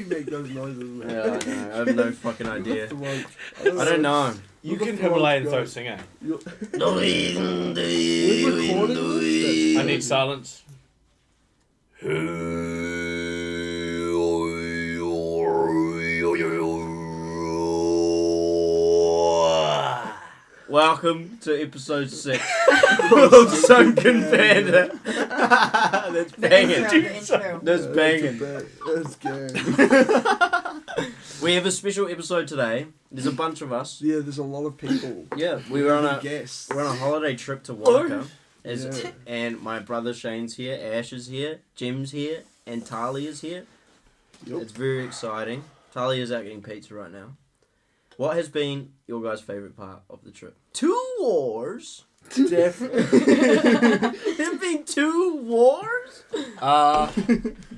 you make those noises, man? Yeah, I know. I have no fucking idea. I I don't know. You can Himalayan throat singer. I I need silence. Welcome to episode 6 of Sunken Panda. That's banging. That's banging. That's good. We have a special episode today. There's a bunch of us. Yeah, there's a lot of people. Yeah, we're on a holiday trip to Wanaka. Yeah. And my brother Shane's here, Ash is here, Jim's here, and Talia's here. Yep. It's very exciting. Talia's out getting pizza right now. What has been your guys' favourite part of the trip? 2 wars? Definitely. There have been 2 wars?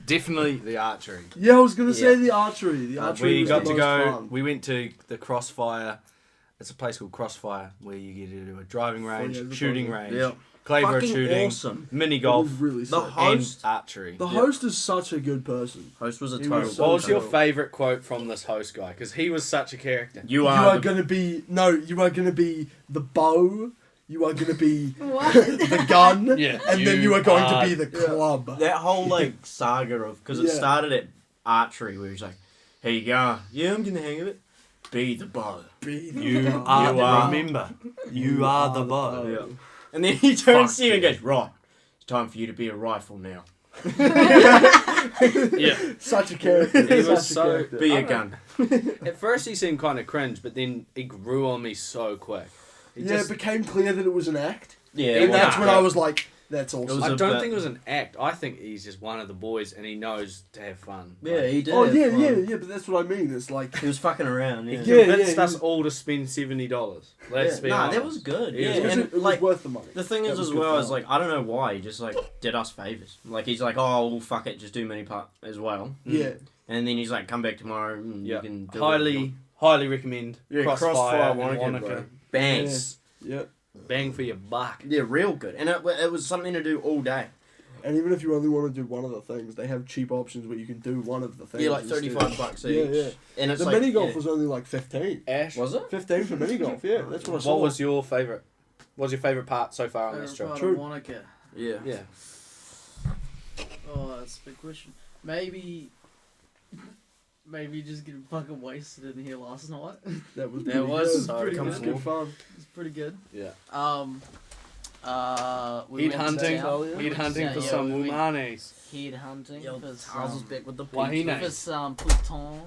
Definitely the archery. Yeah, I was gonna say the archery. The archery We was got the to most go. fun. We went to the Crossfire. It's a place called Crossfire where you get to do a driving range, yeah, the shooting driving. range, Yeah. claybird Fucking shooting, awesome. mini It golf, was really The sick. host- and archery. The host is such a good person. Host was a He total. was so What was your cool. favourite quote from this host guy? Because he was such a character. You You are are gonna be you are gonna be the bow. You are gonna be What? the gun. Yeah, And then you are going to be the Yeah. club. that whole like saga of because it Yeah. started at archery where he's like, "Here you go, yeah, I'm getting the hang of it. Be the bow." Be the You bow. are. Remember, you are the bow. Yeah. And then he turns Fuck to you and yeah. goes, "Right, it's time for you to be a rifle now. Yeah. Such a character. He was Such a so- character. Be I a don't- gun." At first he seemed kind of cringe, but then he grew on me so quick. He Yeah, just- it became clear that it was an act. Yeah, And well, that's nah. when I was like, that's awesome. was I a don't bit- think it was an act. I think he's just one of the boys and he knows to have fun. yeah, he did. Oh, have yeah, fun. yeah, but that's what I mean. It's like, He was fucking around. He Yeah, Yeah, convinced yeah, us he- all to spend $70. Let's Yeah. be Nah, honest. that was good. It Yeah, was it was, and it was like worth the money. the thing That is was as good well is fun. like I don't know why he just like did us favors. Like he's like, "Oh, well, fuck it, just do mini part as well." Yeah. And then he's like, "Come back tomorrow and Yeah. you can do it." Highly recommend. Yeah, Crossfire, Wanaka, Wanaka. bro. Bangs. Yeah. Bang for your buck. Yeah, real good. And it was something to do all day. And even if you only want to do one of the things, they have cheap options where you can do one of the things. Yeah, like instead. $35 each. Yeah, yeah. And it's The like, mini golf yeah. was only like 15. Ash, Was it? 15 for mini golf, yeah. That's what I saw. what was your favourite? What was your favourite part so far on this trip? True. Wanaka. Yeah. Yeah. Oh, that's a big question. Maybe just getting fucking wasted in here last night. That was That pretty was good. so Pretty good. comfortable. Fun. It's pretty good. Yeah. We Heat went hunting. down- Heat hunting for Yeah, some we went womanes. Heat hunting Yo, for Charles is some, back with the Wahine. pizza. for some Pluton.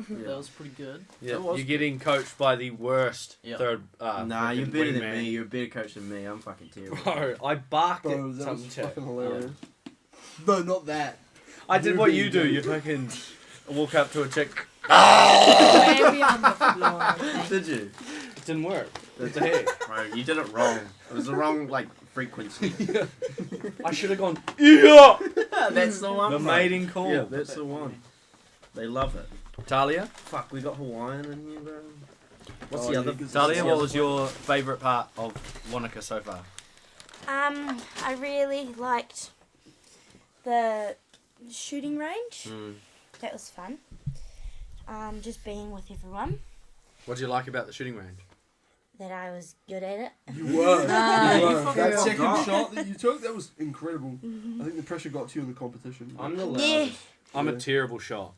Yeah. That was pretty good. Yeah. That was- You're getting coached by the worst Yeah. third. Nah, you're freaking better than wingman. me. You're a better coach than me. I'm fucking terrible. Bro, I barked Bro, at that some was chick. fucking hilarious. No, not that. I did You what being you do. good. You fucking walk up to a chick. Maybe on the floor. Did you? It didn't work. What the heck? Bro, you did it wrong. It was the wrong, like, frequency. I should have gone. Yeah. That's the one, The bro. mating call. Yeah, that's the one. They love it. Talia. Fuck, we got Hawaiian in here, bro. What's Oh, the yeah, other? 'cause Talia, it's- what was your favourite part of Wanaka so far? I really liked the shooting range. Mm. That was fun. Just being with everyone. What did you like about the shooting range? That I was good at it. You were. Nah, You you were. fucking That forgot. second shot that you took, that was incredible. I think the pressure got to you in the competition. I'm the Yeah. loudest. I'm a Yeah. terrible shot.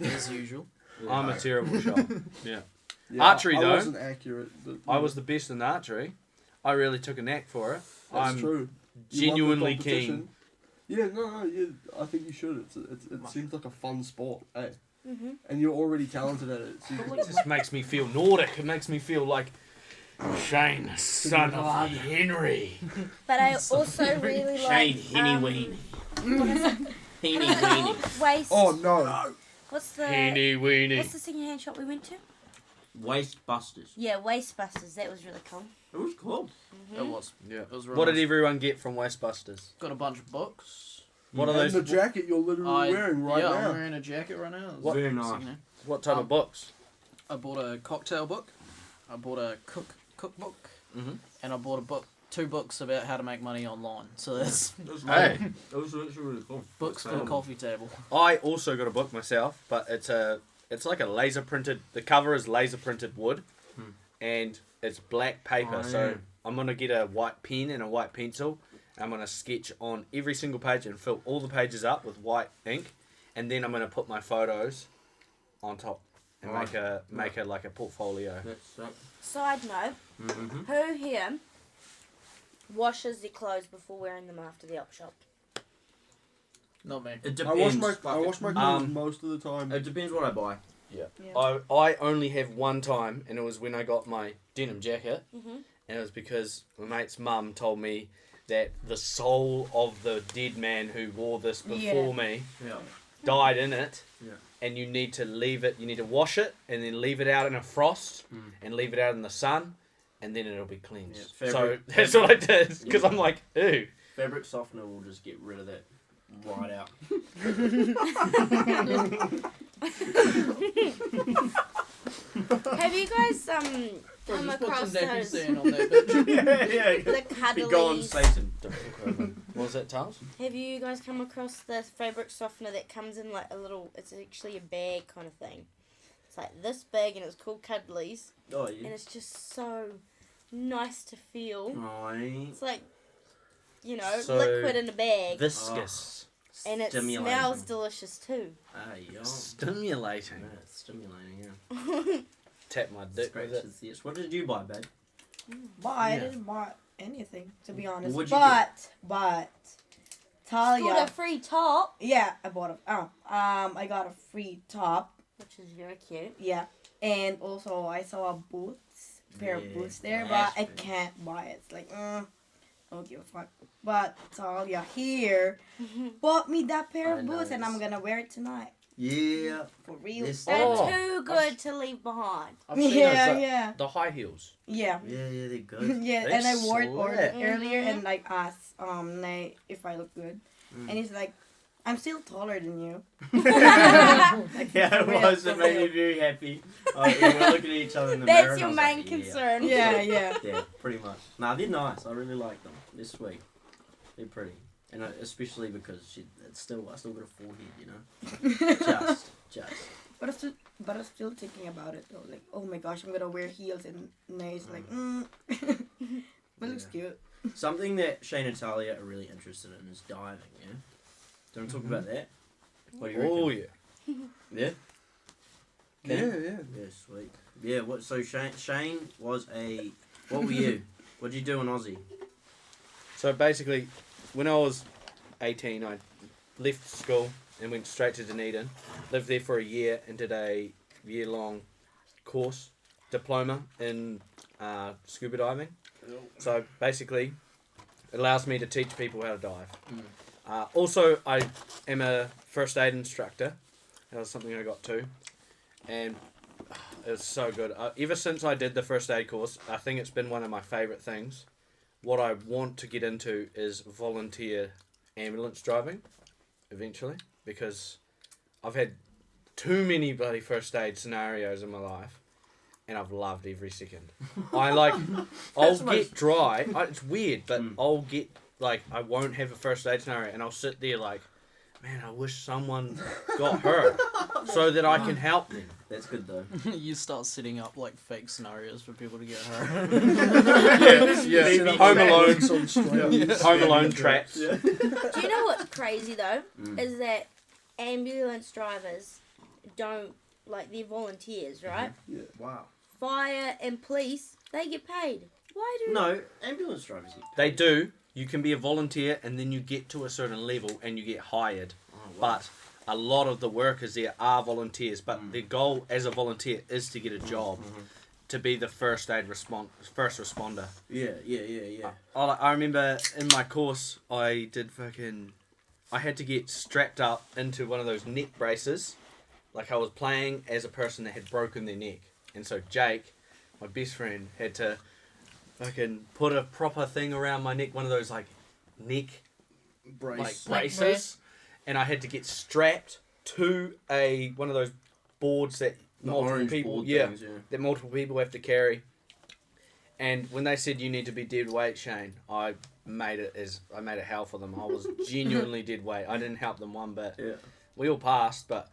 As usual. I'm a terrible shot. Yeah. Yeah, Archery, I though. wasn't accurate. But, I was the best in archery. I really took a knack for it. That's I'm true. You won the genuinely competition. keen. Yeah, no, yeah, I think you should. It seems like a fun sport, eh? hmm And you're already talented at it. So It just makes me feel Nordic. It makes me feel like Shane, son of Henry. But I also really Shane liked Henny Weenie. Henny Weenie. waist. oh no! What's the Henny weenie. What's the second-hand shop we went to? Waste Busters. Yeah, Wastebusters. That was really cool. It was cool. It was. Yeah. It was really What did nice. everyone get from Wastebusters? Got a bunch of books. What are And those? the jacket you're literally wearing right yeah, now. I'm wearing a jacket right now. It's What- Very sick, nice. man. What type of books? I bought a cocktail book. I bought a cookbook. Mhm. And I bought a book 2 books about how to make money online. So that's Hey, those are actually really cool. books for the coffee table. I also got a book myself, but it's like a laser printed. The cover is laser printed wood, and it's black paper. Oh, so yeah. I'm gonna get a white pen and a white pencil. I'm gonna sketch on every single page and fill all the pages up with white ink, and then I'm gonna put my photos on top and Right. make a like a portfolio. That's Side note, who here washes their clothes before wearing them after the op shop? Not me. It I wash depends. my clothes most of the time. It depends what I buy. I only have one time, and it was when I got my denim jacket, Mhm. and it was because my mate's mum told me that the soul of the dead man who wore this before me Yeah. died in it, Yeah. and you need to leave it, you need to wash it, and then leave it out in a frost, and leave it out in the sun, and then it'll be cleansed. Yeah, So that's what I did, because I'm like, ew. Fabric softener will just get rid of that right out. Have you guys Bro, come just put across some nappy those sand on that bitch. yeah. the Be gone, cuddlies? Satan. What was that, Charles? Have you guys come across the fabric softener that comes in like a little? It's actually a bag kind of thing. It's like this big and it's called Cuddlies, Oh, and yeah. it's just so nice to feel. Oh, It's like, you know, So liquid in a bag, Viscous. and it Stimulating. smells delicious too. Hey, yo. Stimulating. Yeah, it's stimulating, yeah. Tap my dick with it. Scratches, yes. What did you buy, babe? But I Yeah. didn't buy anything, to be honest. What'd you But Got a Talia, free top, yeah, I bought a. I got a free top. which is very cute. Yeah, and also I saw a pair of Yeah, boots there, nice, but I man. can't buy it. It's like, I don't give a fuck. But Talia here bought me that pair I of boots, and know. I'm gonna wear it tonight Yeah. for real. Yes. They're Oh. too good to leave behind. I've seen Yeah, those, yeah, the high heels. yeah. Yeah, they're good. Yeah, They and I wore it slap. earlier Mhm. and like asked Nate if I look good, and he's like, "I'm still taller than you." Yeah, it real, was. for It made me real. very happy. We're looking at each other in the mirror. That's and I your was main like, concern. Yeah, yeah. Yeah, pretty much. Nah, they're nice. I really like them. They're sweet. They're pretty. And especially because I still got a forehead, you know? Just. But I'm still thinking about it though. Like, oh my gosh, I'm gonna wear heels, and Nate's like, but it looks cute. Something that Shane and Talia are really interested in is diving, yeah? Do you want to talk about that? What do you reckon? Oh, yeah. Yeah? Yeah. Yeah, sweet. Yeah, so Shane was what were you? What did you do in Aussie? So basically, when I was 18, I left school and went straight to Dunedin. Lived there for a year and did a year-long course, diploma in scuba diving. So basically, it allows me to teach people how to dive. Also, I am a first aid instructor. That was something I got too. And it was so good. Ever since I did the first aid course, I think it's been one of my favourite things. What I want to get into is volunteer ambulance driving, eventually, because I've had too many bloody first aid scenarios in my life, and I've loved every second. I'll get dry. It's weird, but I'll get, I won't have a first aid scenario, and I'll sit there like, man, I wish someone got hurt so that I can help them. That's good though. You start setting up like fake scenarios for people to get hurt. Yeah. Home Alone. On strings. Home Alone traps. Do you know what's crazy though? Is that ambulance drivers don't, like, they're volunteers, right? Yeah. Wow. Fire and police, they get paid. Why do No, ambulance drivers. They do. You can be a volunteer, and then you get to a certain level, and you get hired. Oh, wow. But a lot of the workers there are volunteers. But the goal as a volunteer is to get a job, to be the first responder. Yeah. I remember in my course, I had to get strapped up into one of those neck braces. Like I was playing as a person that had broken their neck. And so Jake, my best friend, had to put a proper thing around my neck, one of those neck braces. And I had to get strapped to one of those boards that The multiple orange people board yeah, things, yeah. that multiple people have to carry. And when they said you need to be dead weight, Shane, I made it hell for them. I was genuinely dead weight. I didn't help them one bit. Yeah. We all passed, but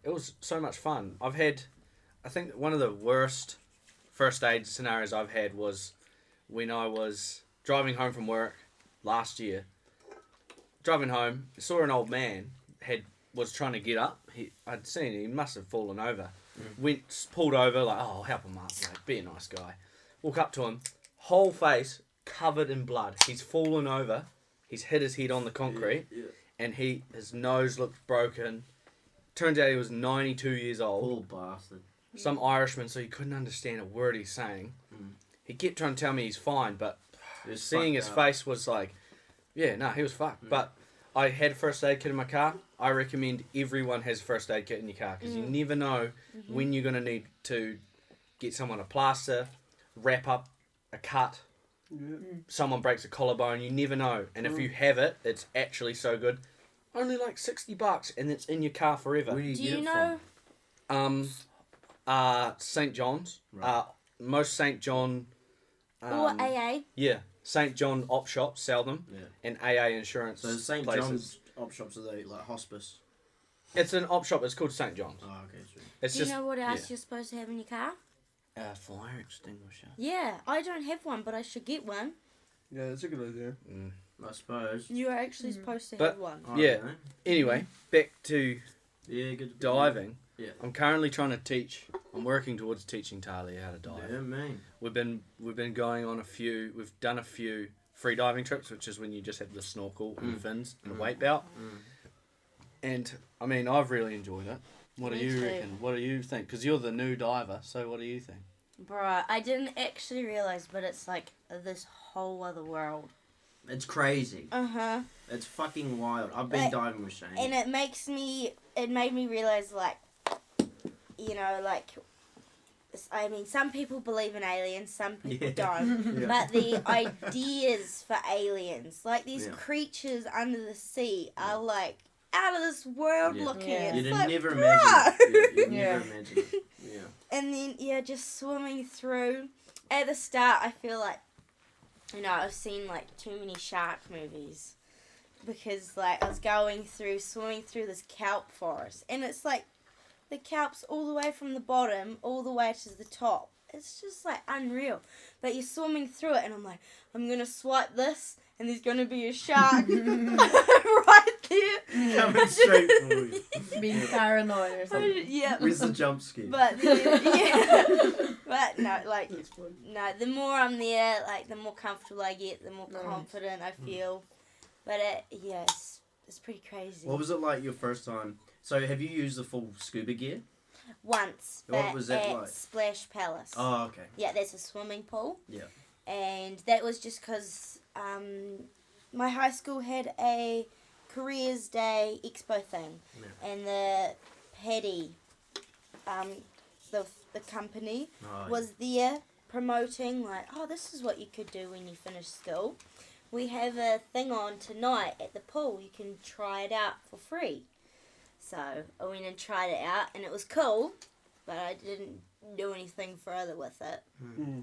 it was so much fun. I think one of the worst first aid scenarios I've had was when I was driving home from work last year. Driving home, saw an old man was trying to get up. I'd seen he must have fallen over. Pulled over, like, oh, I'll help him up, like, be a nice guy. Walk up to him, whole face covered in blood. He's fallen over. He's hit his head on the concrete, and his nose looked broken. Turns out he was 92 years old. Poor bastard. Some Irishman, so he couldn't understand a word he's saying. He kept trying to tell me he's fine, but seeing his face was like, he was fucked. But I had a first aid kit in my car. I recommend everyone has a first aid kit in your car, because you never know when you're going to need to get someone a plaster, wrap up a cut, someone breaks a collarbone, you never know. And if you have it, it's actually so good. Only like $60 and it's in your car forever. Where do you get it from? St. John's. Right. Most St. John... or AA. Yeah. St. John op shops sell them. Yeah. And AA insurance So St. places. John's op shops, are they like hospice? It's an op shop. It's called St. John's. Oh, okay, sweet. It's Do just... you know what else you're supposed to have in your car? Fire extinguisher. Yeah, I don't have one, but I should get one. Yeah, that's a good idea. I suppose. You are actually supposed to But- have one. I Yeah. don't know. Anyway, back to Yeah, good. diving. Yeah. I'm currently trying to teach. I'm working towards teaching Talia how to dive. Yeah, man. We've been going on a few. We've done a few free diving trips, which is when you just have the snorkel and the fins and a weight belt. And I mean, I've really enjoyed it. What do Me you too. reckon? What do you think? Because you're the new diver, so what do you think? Bruh, I didn't actually realise, but it's like this whole other world. It's crazy. Uh-huh. It's fucking wild. I've been Like, diving with Shane. And it made me realise, like, I mean, some people believe in aliens, some people don't. Yeah. But the ideas for aliens, like these Yeah. creatures under the sea, are like out of this world Yeah. looking. Yeah. It's You'd like, never bruh. imagine it. You'd Yeah. never imagine it. Yeah. And then, just swimming through. At the start, I feel like, I've seen, like, too many shark movies. Because, like, I was swimming through this kelp forest. And it's, like, the kelp's all the way from the bottom, all the way to the top. It's just, like, unreal. But you're swimming through it, and I'm like, I'm going to swipe this, and there's going to be a shark right there. Coming straight for you. Being paranoid or something. Yeah. Where's the jump scare? But but no, like the more I'm there, like the more comfortable I get, the more Nice. confident I feel. But it's pretty crazy. What was it like your first time? So have you used the full scuba gear? Once, What but was that at like? Splash Palace. Oh, okay. Yeah, that's a swimming pool. Yeah. And that was just because my high school had a Careers Day Expo thing, Yeah. and the Paddy, the company, Oh, was there promoting, like, oh, this is what you could do when you finish school. We have a thing on tonight at the pool. You can try it out for free. So I went and tried it out, and it was cool, but I didn't do anything further with it.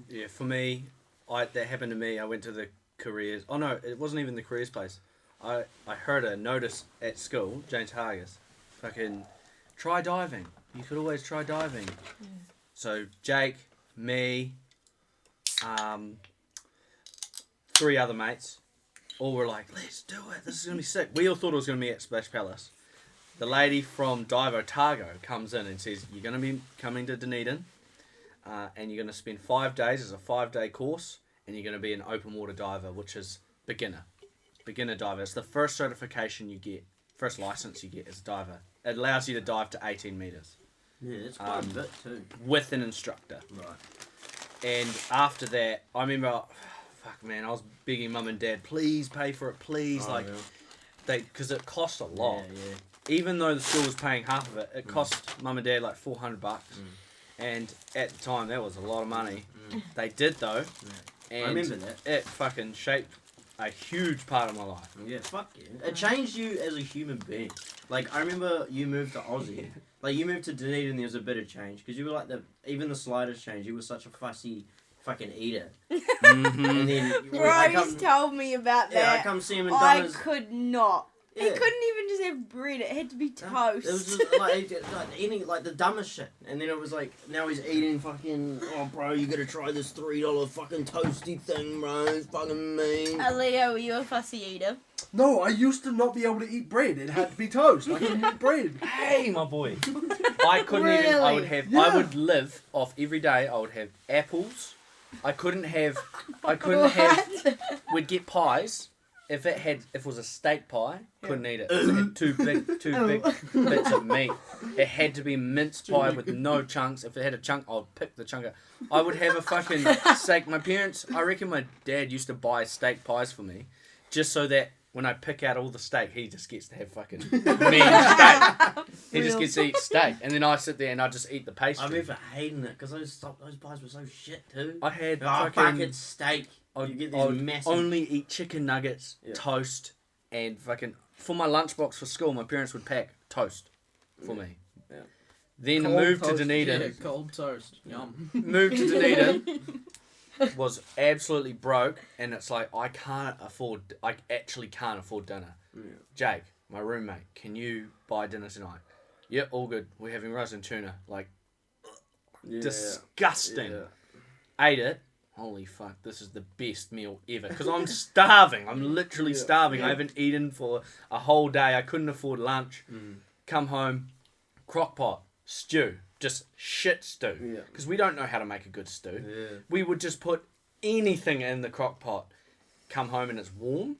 Yeah, for me, that happened to me. I went to the careers. Oh no, it wasn't even the careers place. I heard a notice at school, James Hargis, fucking try diving. You could always try diving. So Jake, me, 3 other mates, all were like, let's do it. This is gonna be sick. We all thought it was gonna be at Splash Palace. The lady from Dive Otago comes in and says, you're going to be coming to Dunedin, and you're going to spend 5 days as a 5-day course, and you're going to be an open water diver, which is beginner diver. It's the first certification you get, first license you get as a diver. It allows you to dive to 18 meters Yeah, it's quite a bit too. with an instructor. Right. And after that, I remember, I was begging mum and dad, please pay for it, please, Oh, yeah. because it costs a lot. Yeah. Even though the school was paying half of it, it cost mum and dad like $400. And at the time, that was a lot of money. They did though. And I remember that. it fucking shaped a huge part of my life. Yeah, fuck yeah. It changed you as a human being. Like, I remember you moved to Aussie. Like, you moved to Dunedin, there was a bit of change. Because you were like even the slightest change, you were such a fussy fucking eat it. Mhm. And then Bro, told me about yeah, I that. come see him in I Donna's. could not. Yeah. He couldn't even just have bread. It had to be toast. It was just like eating like the dumbest shit, and then it was like now he's eating fucking. Oh, bro, you gotta try this $3 fucking toasty thing, bro. It's fucking mean. Leo, were you a fussy eater? No, I used to not be able to eat bread. It had to be toast. I couldn't eat bread. Hey, my boy. I couldn't even. I would have. Yeah. I would live off every day. I would have apples. I couldn't have. We'd get pies. If it was a steak pie, couldn't eat it. 'Cause it had two big bits of meat. It had to be minced pie with no chunks. If it had a chunk, I'd pick the chunk out. I would have a fucking steak. My parents, I reckon my dad used to buy steak pies for me, just so that when I pick out all the steak, he just gets to have fucking mean steak. He just gets to eat steak, and then I sit there and I just eat the I pastry. remember hating it because those pies were so shit too. I had Fuck fucking. it's steak. You get these I'd massive. only eat chicken nuggets, Yeah. toast, and fucking... For my lunchbox for school, my parents would pack toast for me. Yeah. Then Cold moved to toast, Dunedin. Yeah, cold toast. Yum. Moved to Dunedin. Was absolutely broke, and it's like, I actually can't afford dinner. Yeah. Jake, my roommate, can you buy dinner tonight? Yeah, all good. We're having rice and tuna. Like, Yeah. disgusting. Yeah. Ate it. Holy fuck, this is the best meal ever. Because I'm starving. I'm literally starving. I haven't eaten for a whole day. I couldn't afford lunch. Come home, crock pot, stew. Just shit stew. Yeah. Because we don't know how to make a good stew. Yeah. We would just put anything in the crock pot. Come home and it's warm.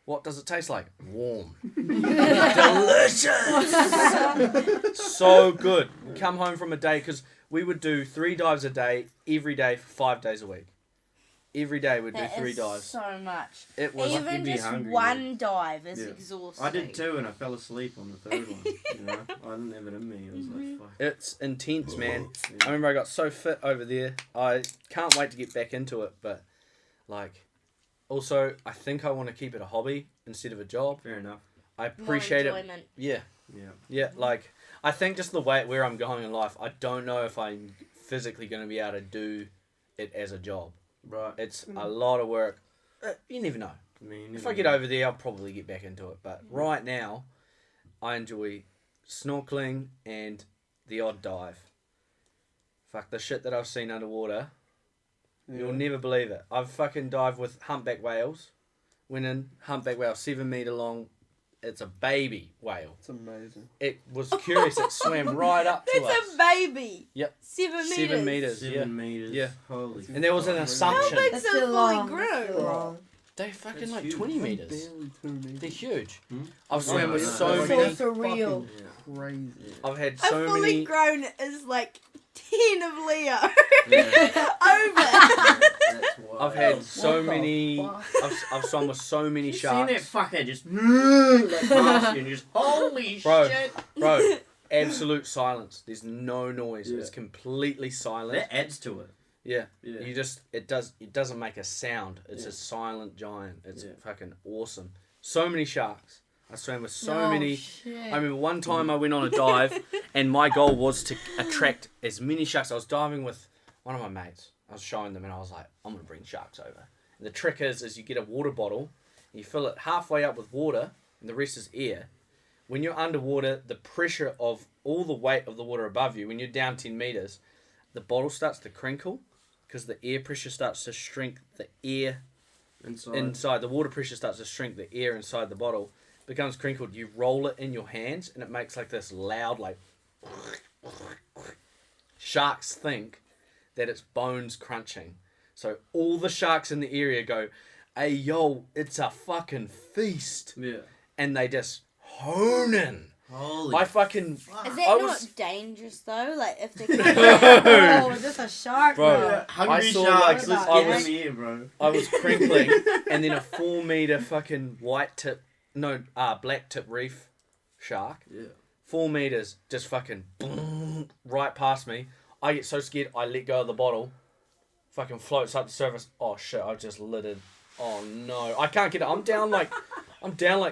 What does it taste like? Warm. Delicious! So good. Come home from a day, because we would do 3 dives a day, every day for 5 days a week. Every day we'd do That 3 is dives. so much. It was... Even you'd be just hungry, one dive is Yeah. exhausting. I did too, and I fell asleep on the third one. You know, I didn't have it in me. It was like, fuck. It's intense, man. Yeah. I remember I got so fit over there. I can't wait to get back into it, but like, also I think I want to keep it a hobby instead of a job. Fair enough. I More appreciate it. enjoyment. Yeah, Yeah. yeah. Like, I think just the way where I'm going in life, I don't know if I'm physically going to be able to do it as a job. Right. It's a lot of work. You never know. I mean, If I get over there, I'll probably get back into it. But right now, I enjoy snorkeling and the odd dive. Fuck, the shit that I've seen underwater, you'll never believe it. I've fucking dived with humpback whales. Went in, humpback whale, 7 metre long. It's a baby whale. It's amazing. It was curious. It swam right up to us. That's a baby. Yep. 7 meters. 7 metres, 7 meters. Yeah. Holy. And there was an How assumption. big's That's a too fully long. grown? That's too long. They're fucking That's like huge. 20 metres. Barely 2 meters. They're huge. Hmm? I've swam with yeah. so That's many. so surreal. Yeah. Crazy. I've had A so fully many. grown is like 10 of Leo. Yeah. Over. That's wild. I've had so What the many. fuck? I've swum with so many You seen that sharks. fucker just like past you and you just holy Bro. shit. Bro, absolute silence. There's no noise. Yeah. It's completely silent. That adds to it. Yeah. Yeah. It doesn't make a sound. It's a silent giant. It's Yeah. fucking awesome. So many sharks. I swam with so Oh, many. shit. I remember one time I went on a dive and my goal was to attract as many sharks. I was diving with one of my mates. I was showing them and I was like, I'm going to bring sharks over. And the trick is you get a water bottle and you fill it halfway up with water and the rest is air. When you're underwater, the pressure of all the weight of the water above you, when you're down 10 meters, the bottle starts to crinkle because the air pressure starts to shrink the air inside. The water pressure starts to shrink the air inside the bottle. Becomes crinkled. You roll it in your hands and it makes like this loud like sharks think that it's bones crunching. So all the sharks in the area go, hey yo, it's a fucking feast. Yeah. And they just hone in. Holy. I fucking Is I that was- not dangerous though? Like if they Oh, is this a shark, Bro. bro? I Hungry saw, sharks. like, Let's I get was- them here, bro. I was crinkling and then a 4 meter fucking black tip reef shark. Yeah. 4 meters, just fucking right past me. I get so scared, I let go of the bottle. Fucking floats up the surface. Oh shit, I just littered. Oh no, I can't get it. I'm down like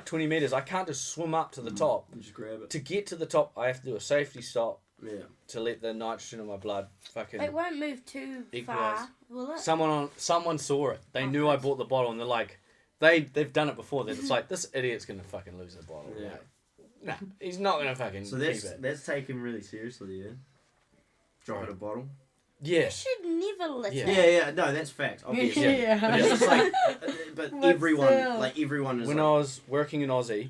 20 meters. I can't just swim up to the top. You just grab it. To get to the top, I have to do a safety stop Yeah. to let the nitrogen in my blood fucking It won't move too Equalise. far, will it? Someone saw it. They knew I bought the bottle, and they're like, they've done it before. It's like, this idiot's gonna fucking lose the bottle. Yeah. Nah, he's not gonna fucking So keep it. that's taken really seriously, yeah. Dropping a bottle. Yeah. You should never litter. Yeah. Yeah, no, that's fact. Obviously. Yeah. But it's just like, but But everyone, still. like everyone is. When like, I was working in Aussie,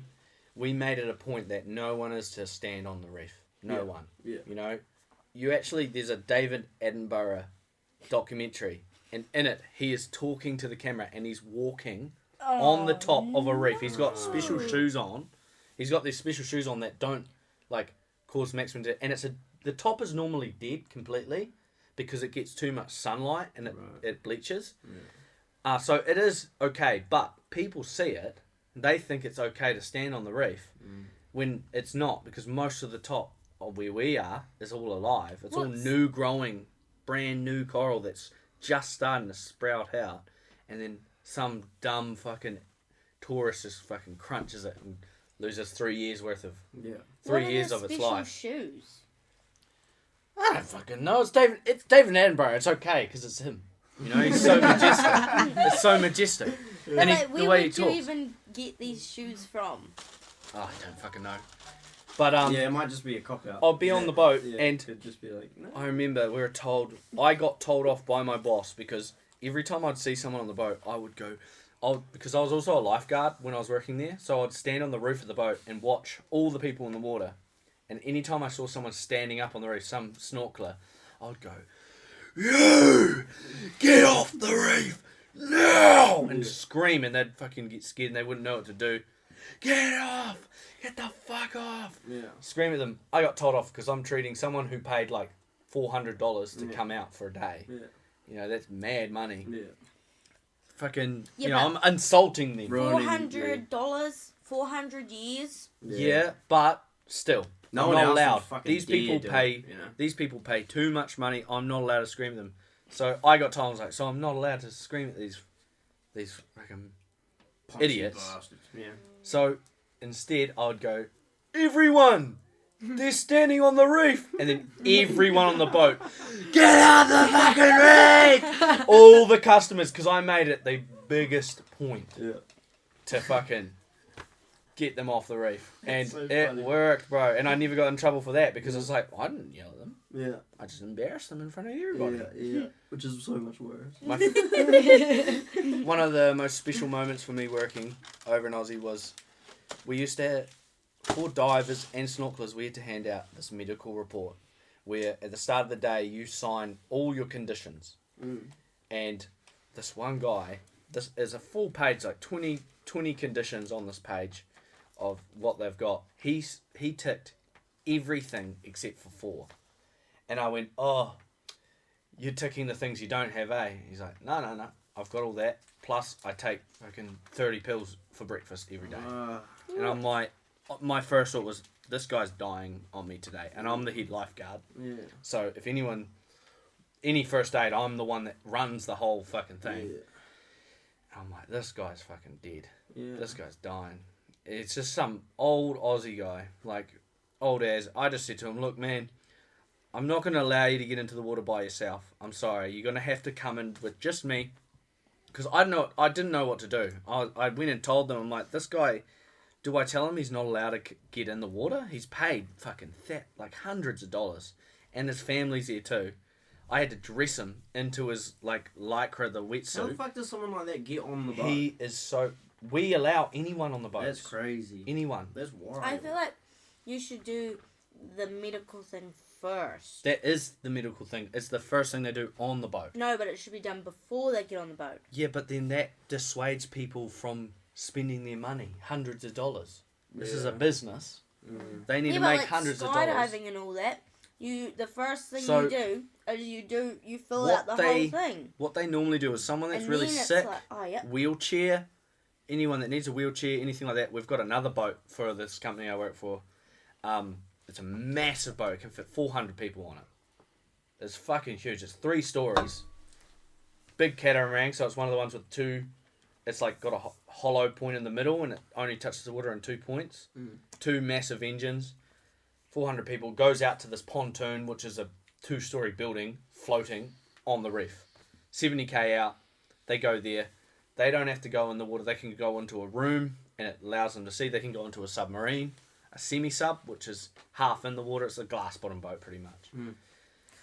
we made it a point that no one is to stand on the reef. No Yeah. one. Yeah. You know, there's a David Attenborough documentary, and in it, he is talking to the camera and he's walking on the top of a reef. He's got special shoes on. He's got these special shoes on that don't like cause maximum and the top is normally dead completely because it gets too much sunlight and it bleaches. Yeah. So it is okay, but people see it, they think it's okay to stand on the reef when it's not, because most of the top of where we are is all alive. It's all new growing, brand new coral that's just starting to sprout out, and then some dumb fucking tourist just fucking crunches it and loses 3 years worth of 3 years of its life. Shoes. I don't fucking know. It's David Attenborough. It's okay because it's him. You know, he's so majestic. It's so majestic. But And like, the where way he would you talks. even get these shoes from? Oh, I don't fucking know. But yeah, it might just be a cop out. I'll be on the boat and it could just be like, no. I remember I got told off by my boss because every time I'd see someone on the boat, I would go, because I was also a lifeguard when I was working there, so I'd stand on the roof of the boat and watch all the people in the water. And anytime I saw someone standing up on the reef, some snorkeler, I would go, "You! Get off the reef now!" and scream, and they'd fucking get scared and they wouldn't know what to do. Get off! Get the fuck off! Yeah. Scream at them. I got told off because I'm treating someone who paid like $400 to come out for a day. Yeah. You know, that's mad money. Yeah. Fucking, Yeah, I'm insulting them. $400, 400 years. Yeah, but still, No I'm one not else would allowed. fucking These people dare do pay. it, you know? These people pay too much money. I'm not allowed to scream at them. So I got told, I was like, so I'm not allowed to scream at these fucking idiots. Bastards. Yeah. So instead, I would go, everyone, they're standing on the reef, and then everyone on the boat, get out the fucking reef! All the customers, because I made it the biggest point to fucking get them off the reef, and so it funny. worked, bro. And I never got in trouble for that because it's like, I didn't yell at them. Yeah. I just embarrassed them in front of everybody. Yeah. Which is so much worse. One of the most special moments for me working over in Aussie was we used to, for divers and snorkelers, we had to hand out this medical report where at the start of the day you sign all your conditions. And this one guy, this is a full page, like 20 conditions on this page of what they've got. He ticked everything except for 4. And I went, oh, you're ticking the things you don't have, eh? He's like, no, I've got all that. Plus, I take fucking 30 pills for breakfast every day. And I'm like, my first thought was, this guy's dying on me today. And I'm the head lifeguard. Yeah. So if anyone, any first aid, I'm the one that runs the whole fucking thing. Yeah. I'm like, this guy's fucking dead. Yeah. This guy's dying. It's just some old Aussie guy, like old as. I just said to him, look, man, I'm not going to allow you to get into the water by yourself. I'm sorry. You're going to have to come in with just me. Because I didn't know what to do. I went and told them, I'm like, this guy, do I tell him he's not allowed to get in the water? He's paid fucking like hundreds of dollars. And his family's there too. I had to dress him into his like lycra, the How wetsuit. the fuck does someone like that get on the boat? He is so... We allow anyone on the boat. That's crazy. Anyone. That's wild. I feel like you should do the medical thing first. That is the medical thing. It's the first thing they do on the boat. No, but it should be done before they get on the boat. Yeah, but then that dissuades people from spending their money. Hundreds of dollars. This is a business. They need to but make like hundreds of dollars. skydiving and all that, the first thing So, you do is you fill what out the they- whole thing. What they normally do is someone that's And really then it's sick, like, oh, yep. wheelchair, anyone that needs a wheelchair, anything like that. We've got another boat for this company I work for. It's a massive boat. It can fit 400 people on it. It's fucking huge. It's 3 stories. Big catamaran, so it's one of the ones with 2... It's like got a hollow point in the middle and it only touches the water in 2 points. 2 massive engines. 400 people, goes out to this pontoon, which is a 2-story building floating on the reef. 70k out, they go there. They don't have to go in the water. They can go into a room, and it allows them to see. They can go into a submarine, a semi-sub, which is half in the water. It's a glass bottom boat, pretty much.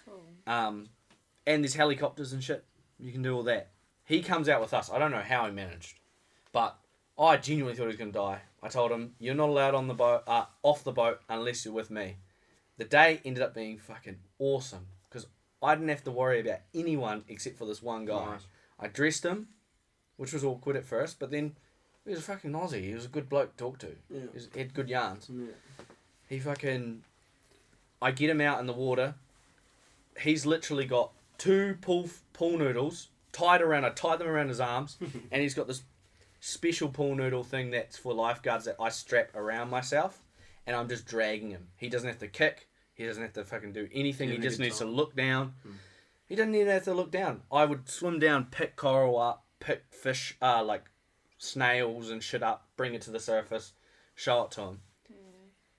Cool. And there's helicopters and shit. You can do all that. He comes out with us. I don't know how he managed, but I genuinely thought he was going to die. I told him, you're not allowed on the boat, off the boat unless you're with me. The day ended up being fucking awesome because I didn't have to worry about anyone except for this one guy. Nice. I dressed him, which was awkward at first, but then he was a fucking Aussie. He was a good bloke to talk to. Yeah. He had good yarns. Yeah. He fucking... I get him out in the water. He's literally got 2 pool noodles I tied them around his arms, and he's got this special pool noodle thing that's for lifeguards that I strap around myself, and I'm just dragging him. He doesn't have to kick. He doesn't have to fucking do anything. He just needs to look down. He doesn't even have to look down. I would swim down, pick coral up, pick fish, like snails and shit up, bring it to the surface, show it to him.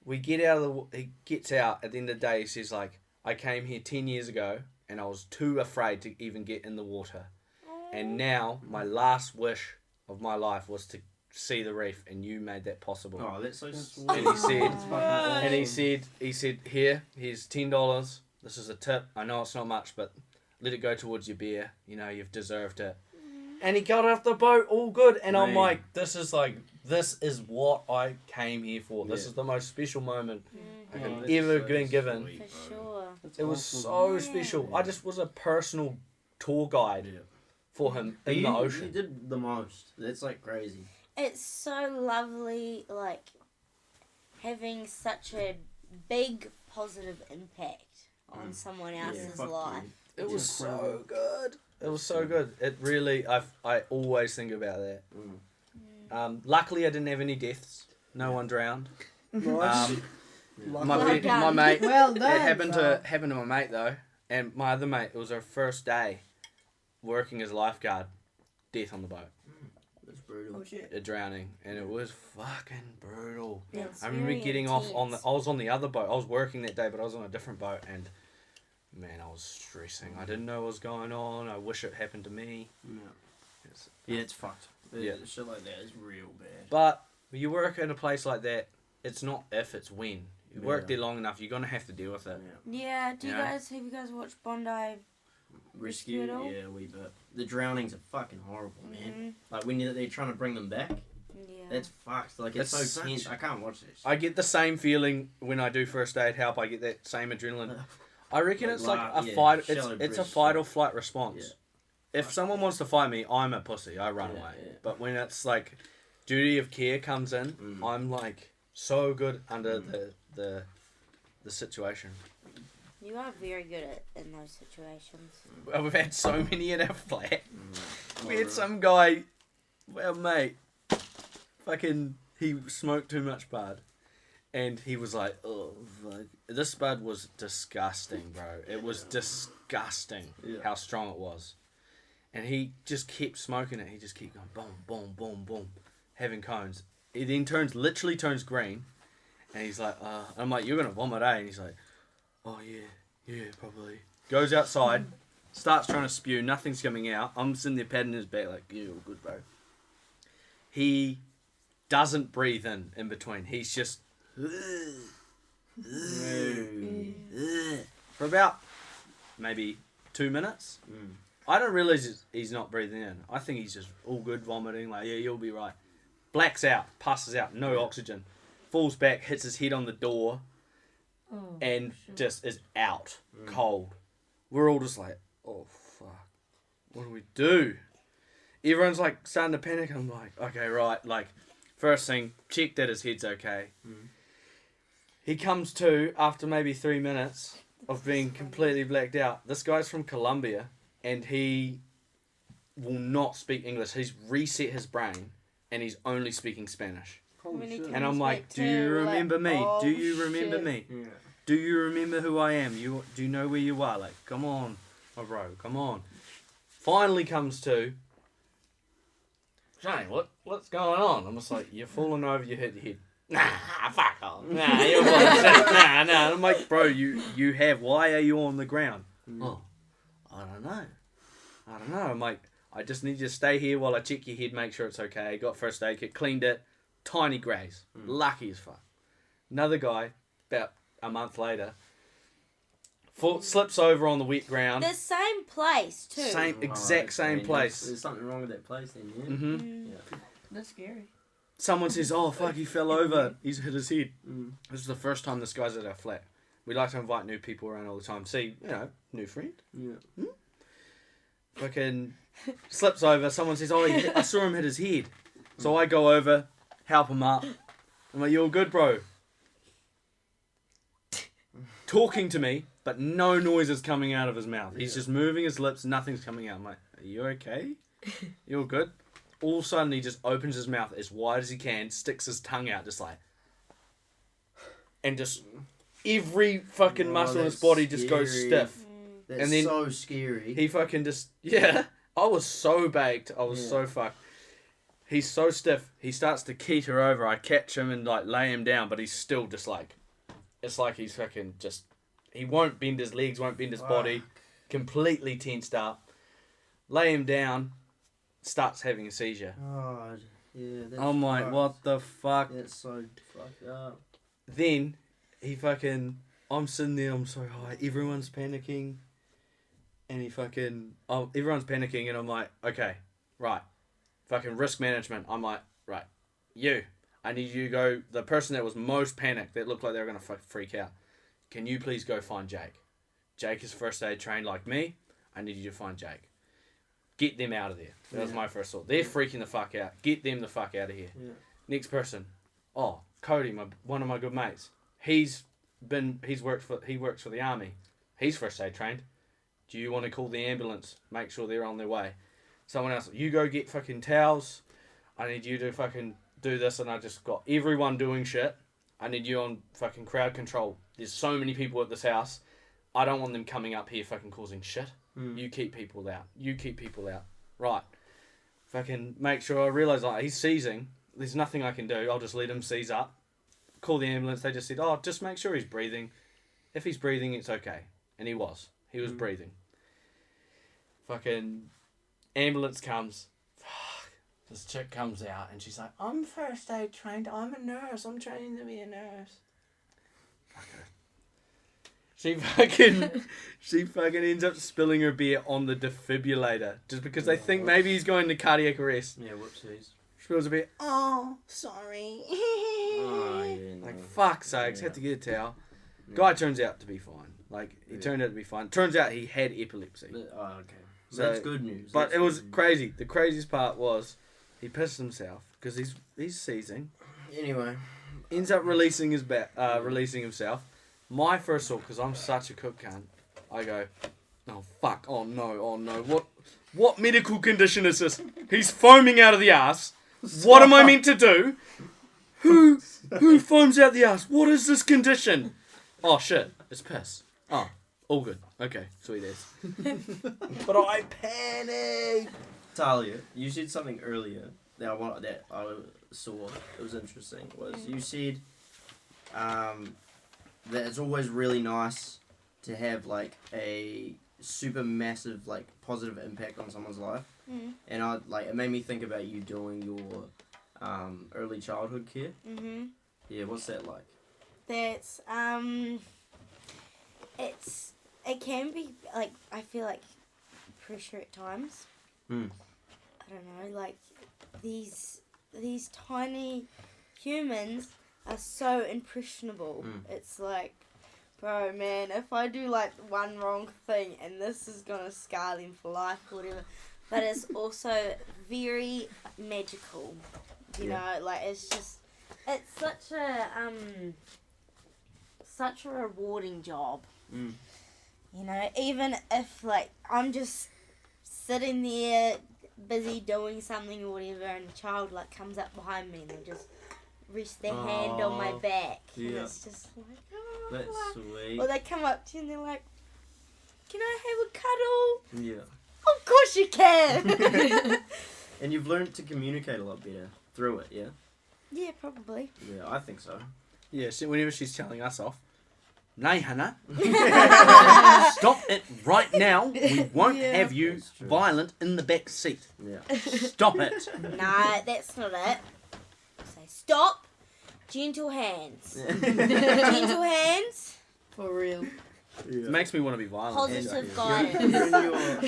We get out of he gets out, at the end of the day he says like, I came here 10 years ago and I was too afraid to even get in the water. And now my last wish of my life was to see the reef, and you made that possible. Oh, that's so sweet. And he said, That's fucking awesome. and he said, here's $10. This is a tip. I know it's not much, but let it go towards your beer. You know, you've deserved it. And he got off the boat all good, and I'm Man. like, this is what I came here for. This Yeah. is the most special moment I Oh, have that's ever so been given. sweet, For bro. sure. It was so special. I just was a personal tour guide Yeah. for him in You the ocean. did the most. That's like crazy. It's so lovely, like, having such a big positive impact on someone else's fuck life. you. It was It's so incredible. good. It was so good. It really, I always think about that. Mm. Luckily, I didn't have any deaths. No one drowned. Nice. Um, Lucky. my Well done. mate. Well It done. happened bro. to my mate though, and my other mate. It was her first day working as a lifeguard. Death on the boat, That's brutal. Oh shit. a drowning, and it was fucking brutal. It's I remember very getting off on the. intense. I was on the other boat. I was working that day, but I was on a different boat, and man, I was stressing. I didn't know what was going on. I wish it happened to me. Yeah. It's- Yeah, it's fucked. Yeah. Shit like that is real bad. But when you work in a place like that, it's not if, it's when. You work Yeah. there long enough, you're gonna have to deal with it. Yeah. Yeah, do you Yeah. guys, have you guys watched Bondi? Rescue, at all? yeah, we bit. The drownings are fucking horrible, man. Mhm. Like when they're trying to bring them back, Yeah. that's fucked. Like it's It's so such- tense. I can't watch this. I get the same feeling when I do first aid help. I get that same adrenaline. I reckon Like it's like a yeah, fight. shallow It's a breast fight shit. or flight response. If someone wants to fight me, I'm a pussy. I run Yeah, away. yeah. But when it's like duty of care comes in, I'm like so good under the situation. You are very good at in those situations. Well, we've had so many in our flat. Mm. We had some guy, well, mate, fucking, he smoked too much bud. And he was like, oh, fuck. This bud was disgusting, bro. It was disgusting Yeah. how strong it was. And he just kept smoking it. He just kept going, boom, boom, boom, boom, having cones. He then literally turns green. And he's like, I'm like, you're going to vomit, eh? And he's like, oh, yeah, probably. Goes outside, starts trying to spew, nothing's coming out. I'm sitting there patting his back like, yeah, all good, bro. He doesn't breathe in between. He's just... for about maybe 2 minutes. Mm. I don't realise he's not breathing in. I think he's just all good, vomiting, like, yeah, you'll be right. Blacks out, passes out, no oxygen. Falls back, hits his head on the door, and just is out, cold. We're all just like, oh, fuck. What do we do? Everyone's like starting to panic. I'm like, okay, right. Like, first thing, check that his head's okay. He comes to after maybe 3 minutes of being completely blacked out. This guy's from Colombia, and he will not speak English. He's reset his brain, and he's only speaking Spanish. When he can And I'm like, speak do you to, like, remember me? oh, Do you remember shit. me? Yeah. Do you remember who I am? Do you know where you are? Like, come on, my bro, come on. Finally comes to, Shane, what's going on? I'm just like, you're falling over, you hit your head. Nah, fuck off. Nah, you're bullshit. Nah. I'm like, bro, you have. Why are you on the ground? Oh, I don't know. I'm like, I just need you to stay here while I check your head, make sure it's okay. Got first aid kit, cleaned it. Tiny graze. Lucky as fuck. Another guy, about a month later, slips over on the wet ground. The same place too. Same place. There's something wrong with that place then, yeah? Mm-hmm. Yeah. That's scary. Someone says, oh, fuck, he fell over. He's hit his head. This is the first time this guy's at our flat. We like to invite new people around all the time. See, new friend. Yeah. Fucking slips over. Someone says, oh, I saw him hit his head. So I go over, help him up. I'm like, you all good, bro? Talking to me, but no noise is coming out of his mouth. He's just moving his lips, nothing's coming out. I'm like, are you okay? You all good? All of a sudden, he just opens his mouth as wide as he can, sticks his tongue out, just like... And just... Every fucking muscle in his body just goes stiff. That's and then so scary. He fucking just... Yeah. I was so baked. I was so fucked. He's so stiff. He starts to keeter over. I catch him and like lay him down, but he's still just like... It's like he's fucking just... He won't bend his legs, won't bend his body. Completely tensed up. Lay him down. Starts having a seizure. God. Yeah, that's I'm like, fucked. what the fuck? That's so fucked up. Then, he fucking... I'm sitting there, I'm so high. Everyone's panicking. And he fucking... Oh, everyone's panicking and I'm like, okay, right. Fucking risk management. I'm like, right, you. I need you to go... The person that was most panicked, that looked like they were going to freak out. Can you please go find Jake? Jake is first aid trained like me. I need you to find Jake. Get them out of there. That was my first thought. They're freaking the fuck out. Get them the fuck out of here. Yeah. Next person. Oh, Cody, one of my good mates. He works for the army. He's first aid trained. Do you want to call the ambulance? Make sure they're on their way. Someone else, you go get fucking towels. I need you to fucking do this, and I just got everyone doing shit. I need you on fucking crowd control. There's so many people at this house. I don't want them coming up here fucking causing shit. You keep people out. Right. Fucking make sure I realise like he's seizing. There's nothing I can do. I'll just let him seize up. Call the ambulance. They just said, oh, just make sure he's breathing. If he's breathing, it's okay. And he was. He was breathing. Fucking ambulance comes. Fuck. This chick comes out and she's like, I'm first aid trained. I'm a nurse. I'm training to be a nurse. Fuck her. She fucking ends up spilling her beer on the defibrillator just because they think maybe he's going to cardiac arrest. Yeah, whoopsies. Spills a beer. Oh, sorry. Oh, yeah, no. Like, fuck sakes, had to get a towel. Guy turns out to be fine. Like, he turned out to be fine. Turns out he had epilepsy. Oh, okay. So, that's good news. But That's it was good news. crazy. The craziest part was he pissed himself because he's seizing. Anyway. Ends up releasing himself. My first thought, because I'm such a cook cunt, I go, oh fuck, oh no, what medical condition is this? He's foaming out of the ass. What am I meant to do? Who foams out the ass? What is this condition? Oh shit, it's piss. Oh, all good. Okay, sweet as. But I panicked. Talia, you said something earlier that I saw. It was interesting. You said that it's always really nice to have like a super massive like positive impact on someone's life, and it made me think about you doing your early childhood care. Yeah, what's that like? That's it can be like, I feel like pressure at times. I don't know, like these tiny humans are so impressionable. It's like, bro, man, if I do like one wrong thing and this is gonna scar them for life or whatever, but it's also very magical, you know, like it's such a rewarding job. You know, even if like I'm just sitting there busy doing something or whatever, and a child like comes up behind me and they just rest their hand on my back, and it's just like, oh, That's sweet. or they come up to you and they're like, can I have a cuddle? Yeah. Of course you can. And you've learned to communicate a lot better through it, yeah? Yeah, probably. Yeah, I think so. Yeah, whenever she's telling us off. Nay, Hannah. Stop it right now. We won't Yeah. have you That's true. violent in the back seat. Yeah. Stop it. Nah, that's not it. Say stop. Gentle hands. Gentle hands. For real. It makes me want to be violent. Positive Yeah. guidance.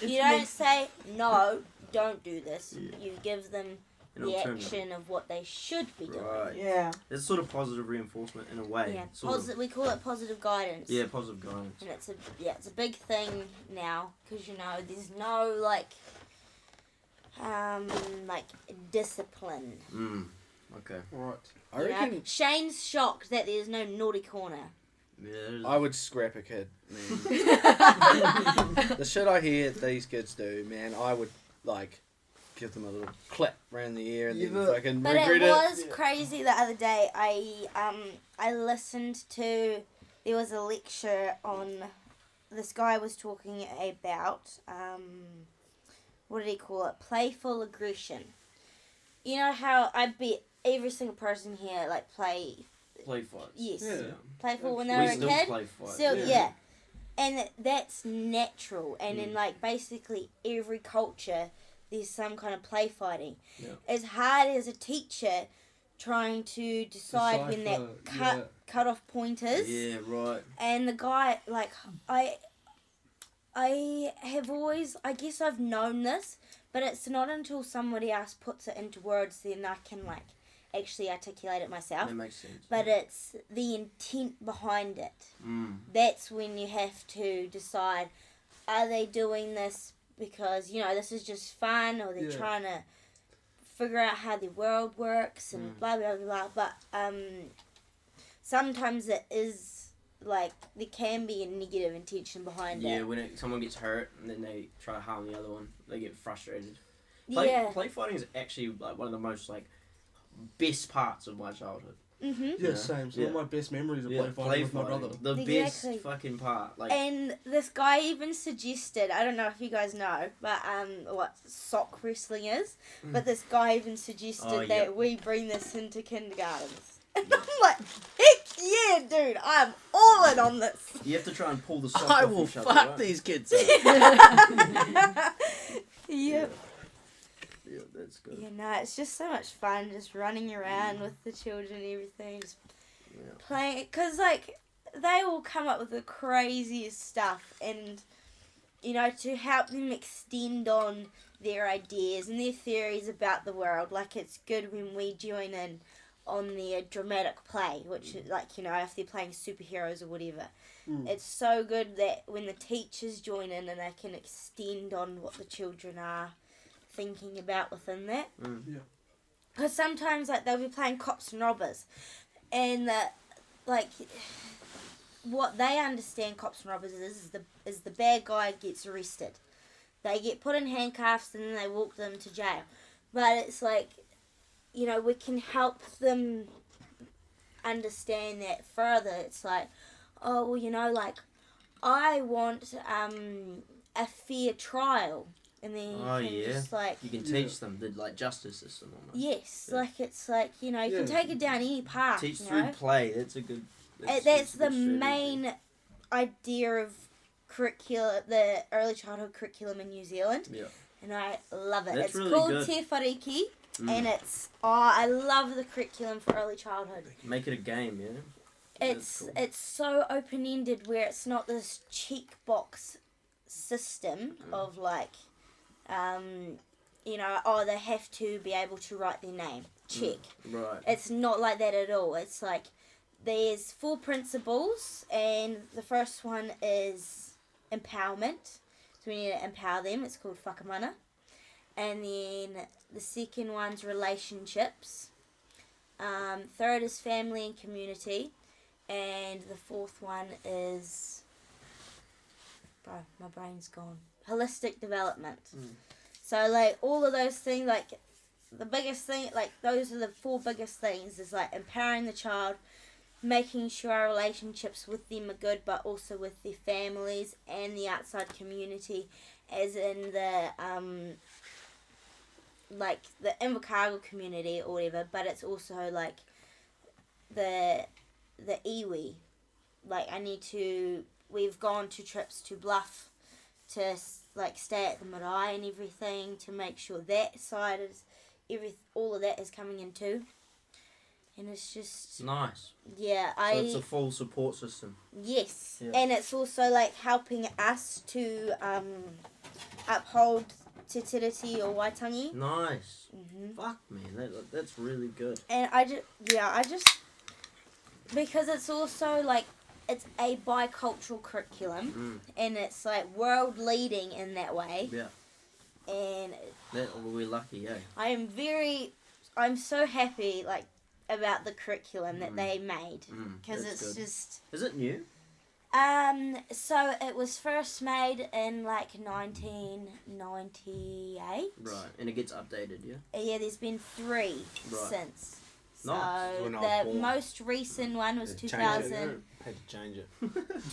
You don't say no. Don't do this. Yeah. You give them An the alternative. action of what they should be doing. Right. Yeah. It's sort of positive reinforcement in a way. Yeah, Sort of. we call it positive guidance. Yeah, positive guidance. And it's a big thing now because there's no like discipline. Okay. Right. I You know? reckon Shane's shocked that there's no naughty corner. Yeah. I would scrap a kid, man. The shit I hear these kids do, man, I would, like, give them a little clap round the ear and then Yeah. fucking But regret it it. was crazy the other day. I listened to, there was a lecture on, this guy was talking about what did he call it? Playful aggression. You know how I bet every single person here play Play fights. Yes. Yeah. Playful when We they were a still kid. play fights. Still, Yeah. yeah. And that's natural. And in basically every culture, there's some kind of play fighting. Yeah. As hard as a teacher trying to decide when that Decipher, cut off point is. Yeah, right. And the guy, I have always, I guess I've known this, but it's not until somebody else puts it into words then I can actually articulate it myself. That makes sense. But it's the intent behind it. That's when you have to decide, are they doing this because, this is just fun, or they're Yeah. trying to figure out how the world works and blah, blah, blah, blah. But sometimes it is, there can be a negative intention behind Yeah, it. when someone gets hurt and then they try to harm the other one, they get frustrated. Yeah. Play fighting is actually one of the most best parts of my childhood. Mm-hmm. Yeah, same. Some of my best memories of play fighting with my brother. The Exactly. best fucking part. And this guy even suggested, I don't know if you guys know, but what sock wrestling is, but this guy even suggested that we bring this into kindergartens. And I'm like, heck yeah, dude, I'm all in on this. You have to try and pull the sock I off will each fuck other, right? these kids up. Yep. Yeah, that's good. Yeah, no, it's just so much fun just running around with the children and everything, just playing, because they will come up with the craziest stuff, and to help them extend on their ideas and their theories about the world. It's good when we join in on their dramatic play, which is if they're playing superheroes or whatever. It's so good that when the teachers join in and they can extend on what the children are thinking about within that. Yeah. Because sometimes they'll be playing cops and robbers, and what they understand cops and robbers is the bad guy gets arrested. They get put in handcuffs and then they walk them to jail. But it's we can help them understand that further. It's oh, well, I want a fair trial. And then you can just you can teach them the justice system almost. yes, Yeah. it's you can take it down any path. Teach through play. That's a good. That's the main idea of the early childhood curriculum in New Zealand. Yeah. And I love it. That's It's really called good. Te Whariki, and I love the curriculum for early childhood. Make it a game, yeah. It's That's cool. it's so open ended where it's not this checkbox system of they have to be able to write their name. Check. Right. It's not like that at all. It's there's 4 principles, and the first one is empowerment. So we need to empower them. It's called whakamana. And then the second one's relationships. Third is family and community. And the fourth one is... Bro, my brain's gone. Holistic development. So, all of those things, the biggest thing, those are the 4 biggest things, is, empowering the child, making sure our relationships with them are good, but also with their families and the outside community, as in the like the Invercargill community or whatever, but it's also like the iwi. Like we've gone to trips to Bluff to like stay at the marae and everything to make sure that side is all of that is coming in too. And it's just Nice. yeah, So it's a full support system. yes, Yeah. and it's also like helping us to uphold Te Tiriti or Waitangi. Nice. Mm-hmm. Fuck, man, that's really good. And I just because it's also like it's a bicultural curriculum and it's like world leading in that way. Yeah. And We're lucky, yeah. I'm so happy like about the curriculum that they made because That's it's good. just Is it new? so it was first made in like 1998. Right, and it gets updated, yeah? Yeah, there's been 3 since. So Nice. When I was the born. most recent one was Change 2000. it. Had to change it.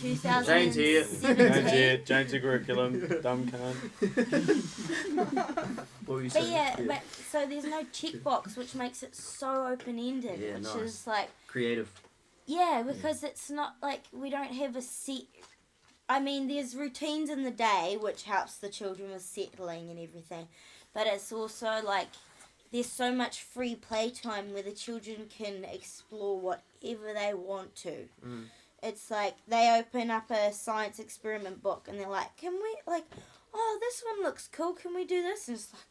2017. Change the curriculum. Dumb cunt. What were you But saying? yeah, but so there's no checkbox, which makes it so open-ended, Yeah, which nice. is like, Creative. yeah, because it's not like we don't have a set. I mean, there's routines in the day, which helps the children with settling and everything, but it's also like there's so much free playtime where the children can explore whatever they want to. It's like they open up a science experiment book and they're like, can we, like, oh, this one looks cool, can we do this? And it's like,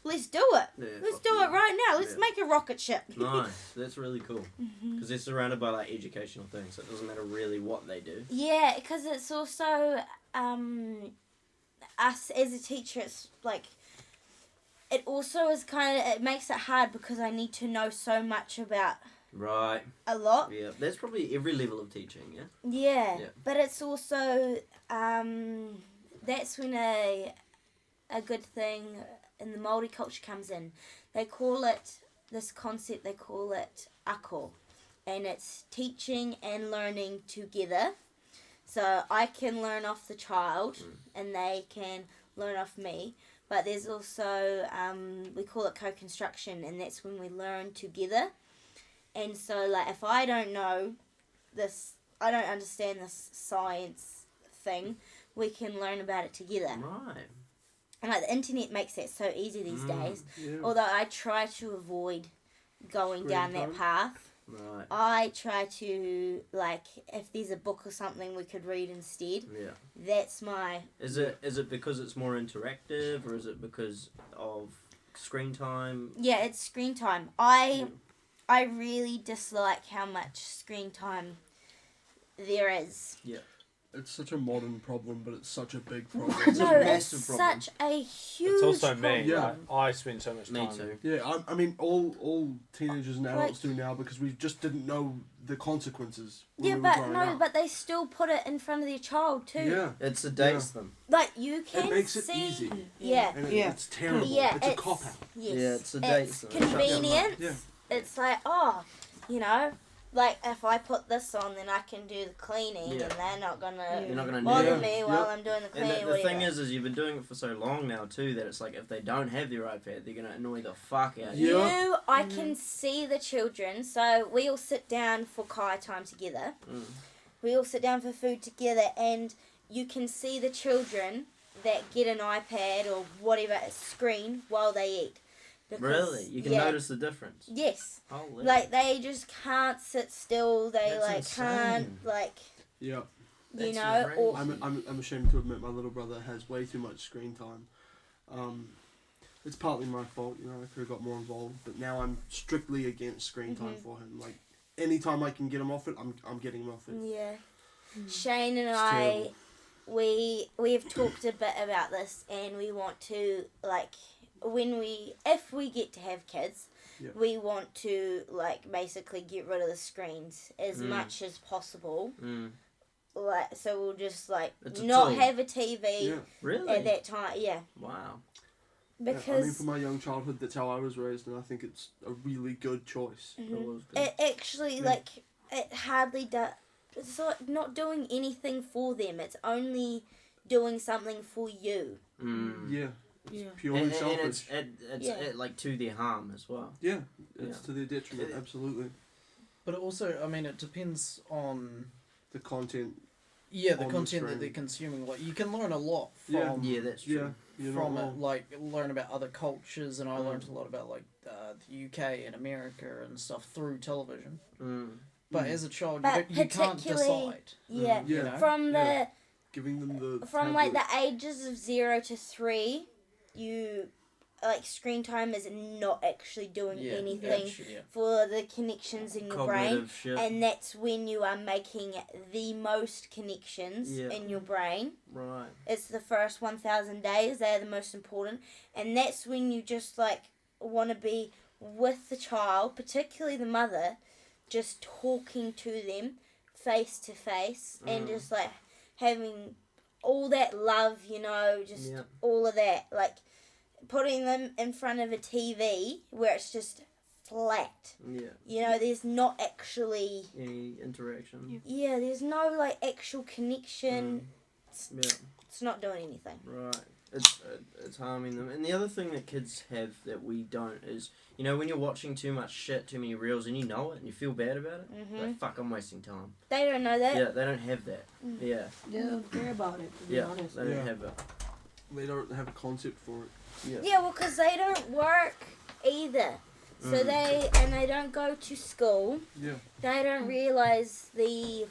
let's do it. Yeah, Let's fuck do yeah. it right now. Let's Yeah. make a rocket ship. Nice. That's really cool. Because they're surrounded by like educational things, so it doesn't matter really what they do. Yeah, because it's also, us as a teacher, it's like, it also is kind of, it makes it hard because I need to know so much about Right. a lot. Yeah. That's probably every level of teaching, yeah? Yeah, Yeah. but it's also that's when a good thing in the Māori culture comes in. They call it this concept. They call it ako, and it's teaching and learning together. So I can learn off the child, and they can learn off me. But there's also we call it co-construction, and that's when we learn together. And so, like, if I don't know this, I don't understand this science thing, we can learn about it together. Right. And, like, the internet makes that so easy these days. Yeah. Although I try to avoid going Screen down time? that path. Right. I try to, like, if there's a book or something we could read instead, Yeah. that's my... Is it because it's more interactive, or is it because of screen time? Yeah, it's screen time. I really dislike how much screen time there is. Yeah. It's such a modern problem, but it's such a big problem. It's a No, it's massive problem. such a huge It's also problem. me. Yeah. Like, I spend so much Me time. too. Yeah, I mean, all teenagers and adults Like- do now because we just didn't know the consequences. When Yeah, we were but growing no, up. but they still put it in front of their child too. Yeah, It sedates them. Like you can makes it see. easy. Yeah. and Yeah. it's terrible. Yeah, it's a cop out. Yes. Yeah, it sedates It's them. It shuts them up. convenient. Yeah. It's like, oh, you know, like if I put this on, then I can do the cleaning, Yeah. and they're not gonna You're not gonna bother need me it. while Yeah. I'm doing the And cleaning. the thing whatever. is you've been doing it for so long now too that it's like if they don't have their iPad, they're gonna annoy the fuck out of you. Yeah. I can see the children. So we all sit down for kai time together. We all sit down for food together, and you can see the children that get an iPad or whatever screen while they eat. Because, Really? You can yeah, notice the difference. Yes. Holy. Like they just can't sit still. They That's like insane. can't like Yeah. you That's know. Or I'm ashamed to admit my little brother has way too much screen time. It's partly my fault, you know, I could have got more involved, but now I'm strictly against screen time for him. Like, anytime I can get him off it, I'm getting him off it. yeah. Shane and It's I, terrible. we've talked a bit about this, and we want to like if we get to have kids, Yeah. we want to like basically get rid of the screens as much as possible. Like so, we'll just like It's a not tool. have a TV Yeah. Really? at that time. Yeah, Wow. Yeah, because I mean, for my young childhood, that's how I was raised, and I think it's a really good choice. That was good. it actually Yeah. like it hardly does. It's like not doing anything for them. It's only doing something for you. Yeah. Yeah. Purely and selfish. it's Yeah. like to their harm as well. Yeah, it's Yeah. to their detriment, absolutely. But also, I mean, it depends on The content. the On the content that screen. they're consuming. Like, you can learn a lot Yeah. from Yeah, that's true. Yeah, you're from not it. wrong. Like, learn about other cultures, and I Mm. learned a lot about like the UK and America and stuff through television. Mm. But Mm. as a child, But you can't particularly- decide. Yeah. Mm. Yeah. You know? From the Yeah. Giving them the from like tablet. the ages of 0 to 3, you like screen time is not actually doing Yeah, anything yeah. for the connections in your brain, Cognitive shit. and that's when you are making the most connections Yeah. in your brain. Right. It's the first 1,000 days, they're the most important, and that's when you just like want to be with the child, particularly the mother, just talking to them face to face, and just like having all that love, just Yeah. all of that, like putting them in front of a TV where it's just flat. Yeah. There's not actually, Any interaction. there's no like actual connection. Yeah. It's not doing anything. Right. It's harming them. And the other thing that kids have that we don't is, when you're watching too much shit, too many reels, and you know it, and you feel bad about it, like, fuck, I'm wasting time. They don't know that. Yeah, they don't have that. Yeah. They don't care about it, to be Yeah, honest. they don't Yeah. have it. They don't have a concept for it. Yeah, well, because they don't work either. So they don't go to school. Yeah. They don't realise the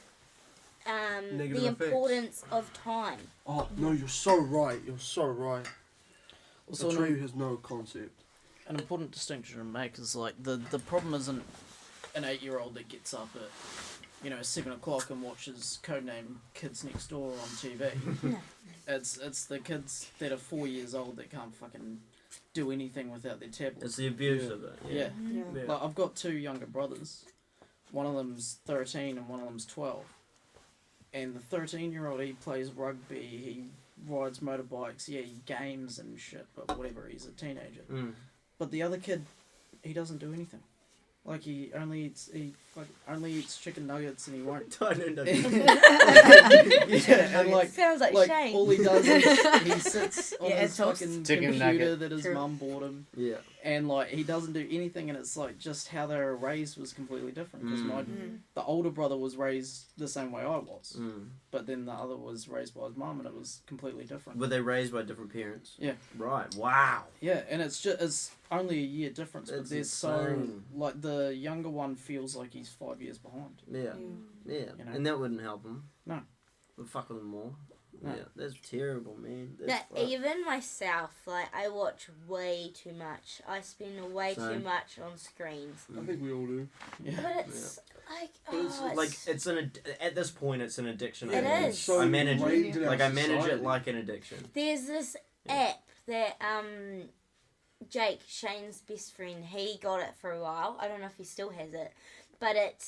Negative effects. importance of time. Oh no, you're so right. You're so right. Also, The tree has no concept. an important distinction to make is like the problem isn't an 8-year-old that gets up at 7 o'clock and watches Codename Kids Next Door on TV. It's the kids that are 4 years old that can't fucking do anything without their tablet. It's the abuse Yeah. of it. Yeah. Yeah. Yeah. Like, I've got 2 younger brothers. One of them's 13 and one of them's 12. And the 13-year-old, he plays rugby, he rides motorbikes, he games and shit, but whatever, he's a teenager. Mm. But the other kid, he doesn't do anything. Like, he only eats chicken nuggets and he won't. I don't know. Yeah, and like Sounds like Shane. all he does is he sits on Yeah, his it's toast. fucking Chicken computer nugget. that his True. mum bought him, Yeah. and like he doesn't do anything, and it's like just how they were raised was completely different. Because the older brother was raised the same way I was, Mm. but then the other was raised by his mum, and it was completely different. Were they raised by different parents? Yeah. Right. Wow. Yeah, and it's only a year difference, but That's they're so insane. like the younger one feels like he's 5 years behind. Yeah. Yeah. You know? And that wouldn't help them. No. Would fuck with them more. No. Yeah. That's terrible, man. That's That fucked. even myself, like I watch way too much. I spend way too Same. much on screens. I think we all do. Yeah. But it's like, But it's oh, Like it's at this point it's an addiction. It I think. is. So I manage ingrained it in like our I manage it society. like an addiction. there's this Yeah. app that Jake, Shane's best friend, he got it for a while. I don't know if he still has it, but it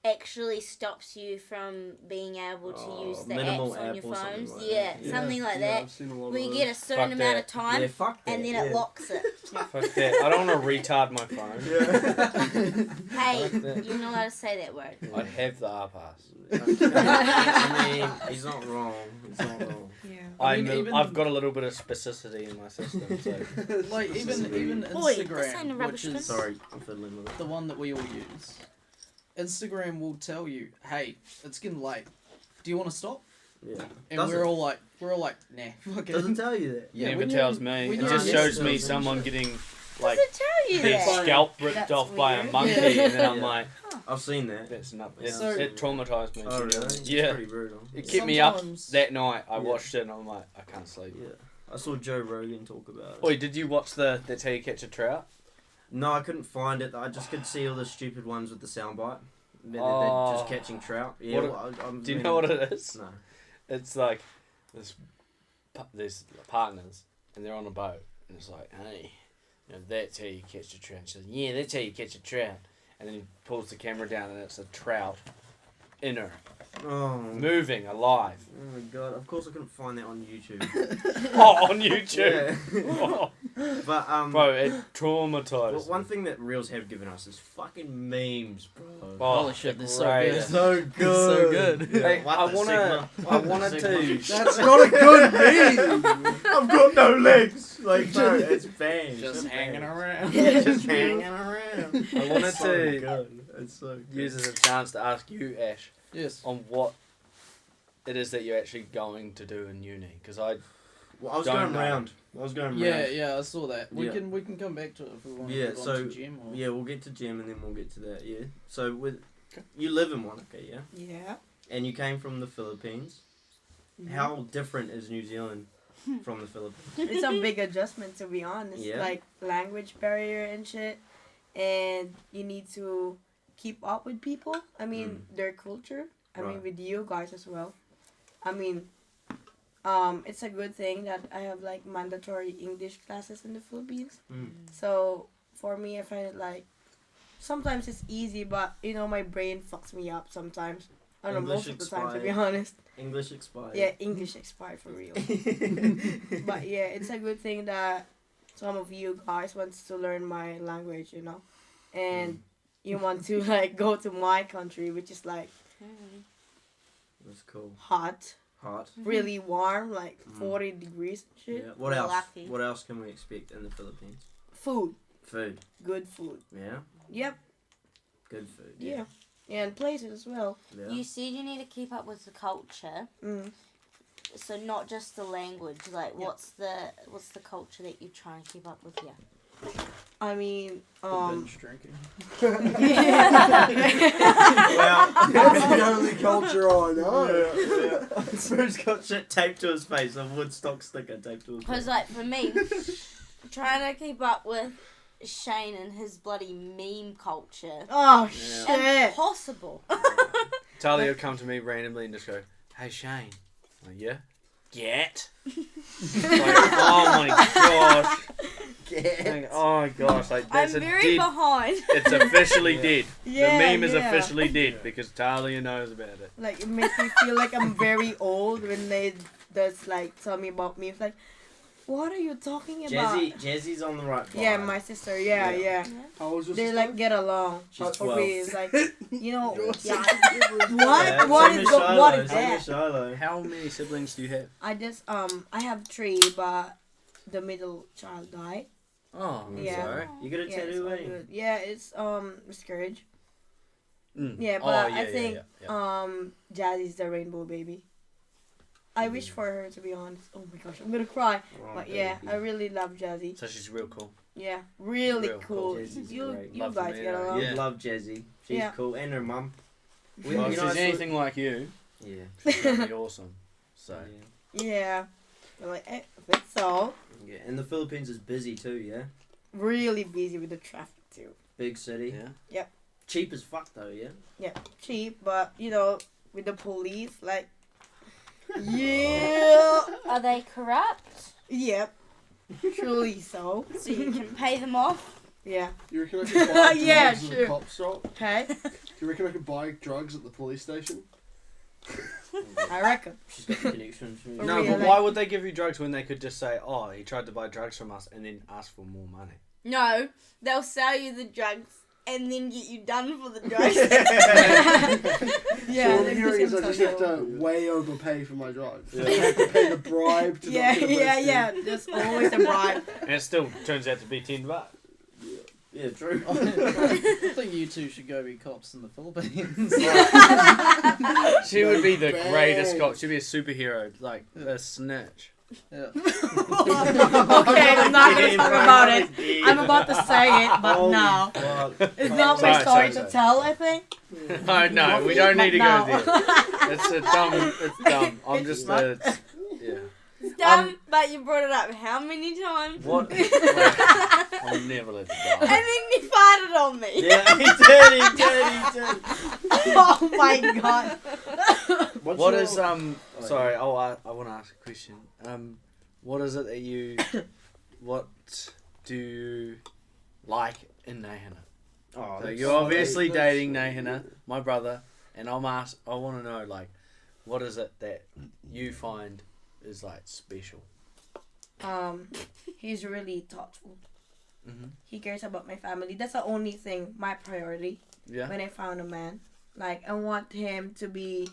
actually stops you from being able to use the minimal apps on app your or something phones. like yeah, that. Yeah. something like Yeah, that. I've seen a lot Where of you those. get a certain Fuck amount that. of time, Yeah, fuck that. and then it locks it. Fuck that. I don't want to retard my phone. Hey, Fuck that. you're not allowed to say that word. I'd have the R-Pass. I mean, he's not wrong. He's not wrong. Yeah. I mean, even- I've got a little bit of specificity in my system, so Like even Oi, this ain't a Instagram, rubbish which bin. is Sorry, I'm fiddling with it. the one that we all use. Instagram will tell you, "Hey, it's getting late. Do you want to stop?" Yeah. And Does we're it? all like, "Nah, fuck it." Doesn't tell you that. Yeah, never when tells you- me. when It you just are shows me listening, someone shit. getting Does like it tell you their that? scalp ripped That's off by a weird. monkey, Yeah. and then I'm Yeah. like, I've seen that. that's not. Yeah. So- it traumatized me. Oh, really? It's Yeah. pretty brutal. It kept me up Sometimes- that night. I Yeah. watched it, and I'm like, I can't sleep. Yeah. I saw Joe Rogan talk about it. Oi, did you watch the That's How You Catch a Trout? No, I couldn't find it. I just could see all the stupid ones with the soundbite. They're Oh. just catching trout. Yeah. What I'm Do you know what it is? No. It's like there's partners, and they're on a boat, and it's like, hey, that's how you catch a trout. She says, yeah, that's how you catch a trout. And then he pulls the camera down, and it's a trout in her, Oh. moving, alive. Oh my god. Of course I couldn't find that on YouTube. Oh, on YouTube. Yeah. But Bro, it traumatized. well, one thing that reels have given us is fucking memes, bro. Oh, Holy shit, they're so great. good. So good. So good. Hey, What I the wanna, Sigma? I wanted to. That's not a good meme. I've got no legs. Like, no, it's bang. Just it's hanging bang. around. Just hanging around. I wanted It's so to good. It's so good. use this as a chance to ask you, Ash, Yes. on what it is that you're actually going to do in uni. Because I Well, I was Don't going know. round. I was going Yeah, round. yeah, I saw that. We Yeah. can come back to it if we want Yeah, to move so- on to gym or Yeah, we'll get to gym and then we'll get to that. Yeah. So with you live in Wanaka, yeah, Yeah. and you came from the Philippines. How different is New Zealand from the Philippines? It's a big adjustment, to be honest. Yeah. Like language barrier and shit, and you need to keep up with people. I mean, their culture. I mean, Right. with you guys as well. I mean, it's a good thing that I have like mandatory English classes in the Philippines. Mm. So for me, I find it like sometimes it's easy, but you know, my brain fucks me up sometimes. I don't know, English most of the time, to be expired. honest. English expired. Yeah, English expired for real. But yeah, it's a good thing that some of you guys wants to learn my language, you know, and you want to like go to my country, which is like That's cool. hot, Hot. really warm, like Mm. 40 degrees and shit. Yeah. What We're else? lucky. What else can we expect in the Philippines? Food, Food. good food. Yeah. Yep, Good food. yeah, and places as well. Yeah. You said you need to keep up with the culture, Mm. so not just the language. Like, Yeah. what's the culture that you try and keep up with here? I mean, binge drinking. Well, That's the only culture I know. yeah. Spruce got shit taped to his face, a Woodstock sticker taped to his Because, face. like, for me, trying to keep up with Shane and his bloody meme culture, oh Yeah. shit. impossible. Talia would come to me randomly and just go, "Hey Shane," I'm like, yeah, get. Like, oh my gosh. Like, oh my gosh, like I'm that's a very dead. behind. It's officially Yeah. dead. Yeah, The meme is yeah. officially dead because Talia knows about it. Like it makes me feel like I'm very old when they does like tell me about memes. Like, what are you talking about? Jazzy's on the right vibe. Yeah, my sister. Yeah, Yeah. yeah. How was your They sister? like get along. She's For 12. me, it's like you know. Your Yeah. sister was- What? Yeah, What same is as go- what Shiloh, is same that? as Shiloh. How many siblings do you have? I just I have 3, but the middle child died. Oh, I'm Yeah. sorry. You got a Yeah, it's tattoo, all eh? good. Yeah, it's miscarriage. Mm. Yeah, Oh, but yeah, I yeah, think yeah. Jazzy's the rainbow baby. I wish for her, to be honest. Oh my gosh, I'm gonna cry. Oh, But yeah, baby. I really love Jazzy. So she's real cool. Yeah, really Real cool. cool. Jazzy's You great. you Love guys to get meet her. along. Yeah. Love Jazzy. She's Yeah. cool, and her mum. Well, you if know, she's I saw- anything like you, Yeah. she's gonna be awesome. So Yeah. Yeah. I'm like, that's all. Yeah, and the Philippines is busy too. Yeah. Really busy with the traffic too. Big city. yeah. Cheap as fuck though. Yeah. Yeah, cheap, but you know, with the police, like, yeah, Are they corrupt? yep, truly so. So you can pay them off? Yeah. You reckon I could buy drugs Yeah, at sure. the cop shop? Okay, Do you reckon I could buy drugs at the police station? I reckon. She's got the connections. For No, real, but like- why would they give you drugs when they could just say, "Oh, he tried to buy drugs from us," and then ask for more money? No, they'll sell you the drugs and then get you done for the drugs. Yeah. So what they're I'm hearing is I just just have in to way overpay for my drugs. Yeah. I have to pay the bribe to Yeah, not get yeah, arrested. yeah. There's always a bribe. And it still turns out to be $10. Yeah, true. I think you two should go be cops in the Philippines. She would be the Bang. greatest cop. She'd be a superhero, like a snitch. Yeah. Okay, I'm not gonna talk about it. I'm about to say it, but Holy no. fuck. It's not my Sorry, story sorry. to tell, I think. Oh no, we don't need to But go no. there. It's a dumb. It's dumb. I'm just yeah. It's dumb, but you brought it up how many times? What? I'll never let it And die. then you farted on me. Yeah, he did. Oh my god. What is Oh, Sorry, I want to ask a question. What is it that you? What do you like in Nahana? Oh, So that's- you're obviously that's- dating Nahana, my brother, and I want to know, like, what is it that you find is like special he's really thoughtful. Mm-hmm. He cares about my family. That's the only thing, my priority. Yeah. When I found a man, like I want him to be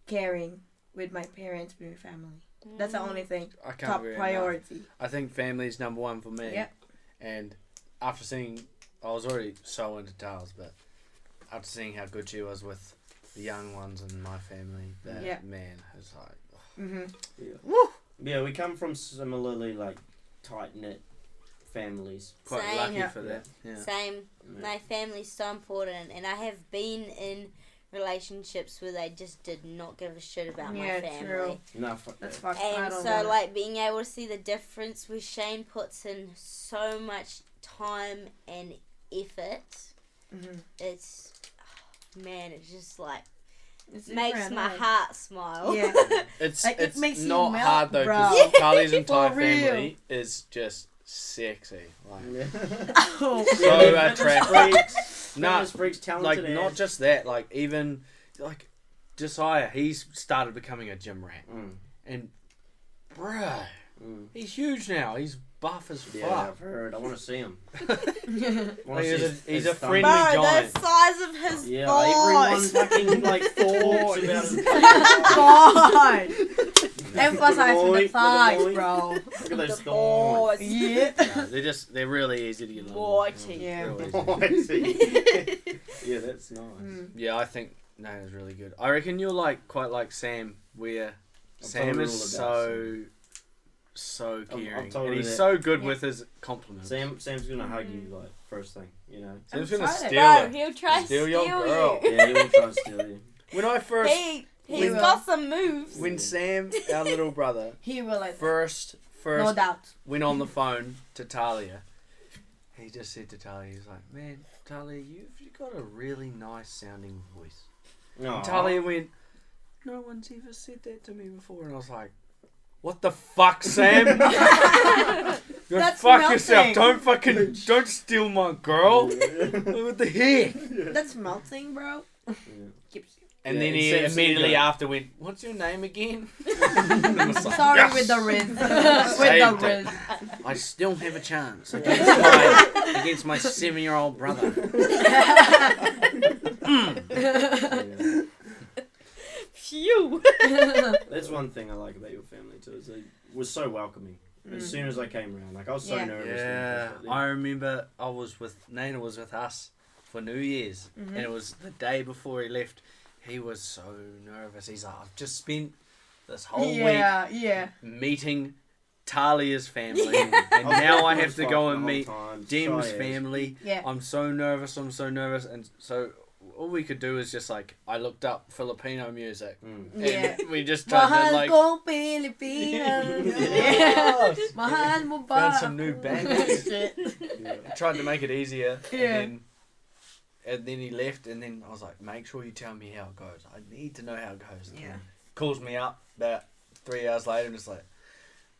caring with my parents, with my family. That's the only thing. I can't Top agree priority. enough. I think family is number one for me. Yep. And after seeing, I was already so into Tales, but after seeing how good she was with the young ones in my family, that man is like. Yeah, we come from similarly like tight knit families. Quite Same. lucky Yeah. for that. Yeah. Same. My family's so important, and I have been in relationships where they just did not give a shit about my family. True. No, fuck That's that. fucked. I And don't so, want it. like, being able to see the difference where Shane puts in so much time and effort, it's, man, it just, like, It's makes different, my huh? heart smile. Yeah. It's Like, it it's makes you not melt, hard though, bro. because Carly's entire For real. family is just sexy. Like, Oh. so attractive. Nah, Fitness freaks, talented like not ass. just that, like even like Josiah, he's started becoming a gym rat, and bruh, he's huge now. He's buff as fuck. Yeah, I've heard. I want to see him. Like, he's a friendly Bro, the giant. size of his Yeah, balls. everyone fucking like talks about his God. Emphasize with the Look at thighs, the bro. Look at The those thorns. balls. Yeah. No, they're really easy to get along with. Mighty. Yeah. Real easy. Yeah, that's nice. Yeah, I think Nana's really good. I reckon you'll like quite like Sam, where Sam told is her all about so I've caring, told and her he's that. so good with his compliments. Sam's gonna hug you like first thing, you know. Sam's I'm gonna excited. steal Bro, it. he'll try to Steal steal your girl. you. Yeah, he will try to steal you. When I first, He's will. got some moves. when Sam, our little brother, He will like first no doubt. went on the phone to Talia, he just said to Talia, he's like, "Man, Talia, you've got a really nice sounding voice." No. And Talia went, "No one's ever said that to me before," and I was like, "What the fuck, Sam? Go That's fuck yourself! melting. Don't steal my girl! What the heck?" That's melting, bro. Keeps- And Yeah, then and he Sam's immediately gonna- after went, "What's your name again?" I was like, Sorry "Yes!" with the wrist. with Saved the it. wrist. I still have a chance against my 7-year-old brother. Phew. That's one thing I like about your family too. Is they were so welcoming. As soon as I came around, like I was so Yeah. nervous. Yeah, when I remember Nana was with us for New Year's, and it was the day before he left. He was so nervous. He's like, "I've just spent this whole week Yeah. meeting Talia's family, and now I have to go and meet Dem's Shy as. family. Yeah. I'm so nervous, and so all we could do is just like, I looked up Filipino music, Yeah. and we just tried to Mahal like ko Pilipinas. Yeah. Mahal mo ba? found some new bangers. Shit. Tried to make it easier, Yeah. and then he left, and then I was like, "Make sure you tell me how it goes. I need to know how it goes." And Yeah. then calls me up about 3 hours later, and it's like,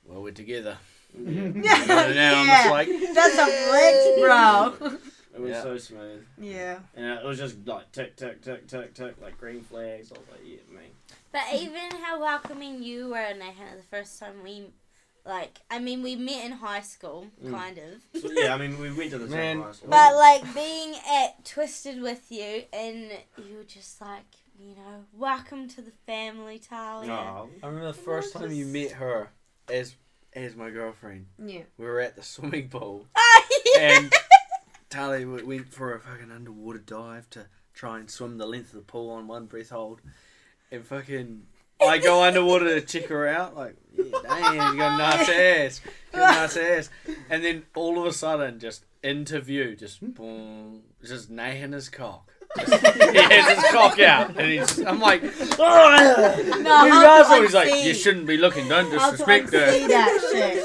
"Well, we're together." And now I'm just like, That's a flex, bro. It was Yeah. so smooth, Yeah. and it was just like tick, tick, tick, tick, tick, like green flags. I was like, yeah, man. But even how welcoming you were, Nathan, the first time we met in high school, kind of. So, yeah, I mean, we went to the Man. same high school. But like being at Twisted with you, and you were just like, welcome to the family, Talia. No. I remember the first time you met her as my girlfriend. Yeah. We were at the swimming pool, yeah. and Talia went for a fucking underwater dive to try and swim the length of the pool on one breath hold, and fucking I go underwater to check her out, like, yeah, damn, you got a nice ass, and then all of a sudden, just into view, just boom, just nailing his cock. He has his cock out, and I'm like, "Oh, No, you how guys to always like, unsee- you shouldn't be looking, don't How to disrespect her." unsee that shit.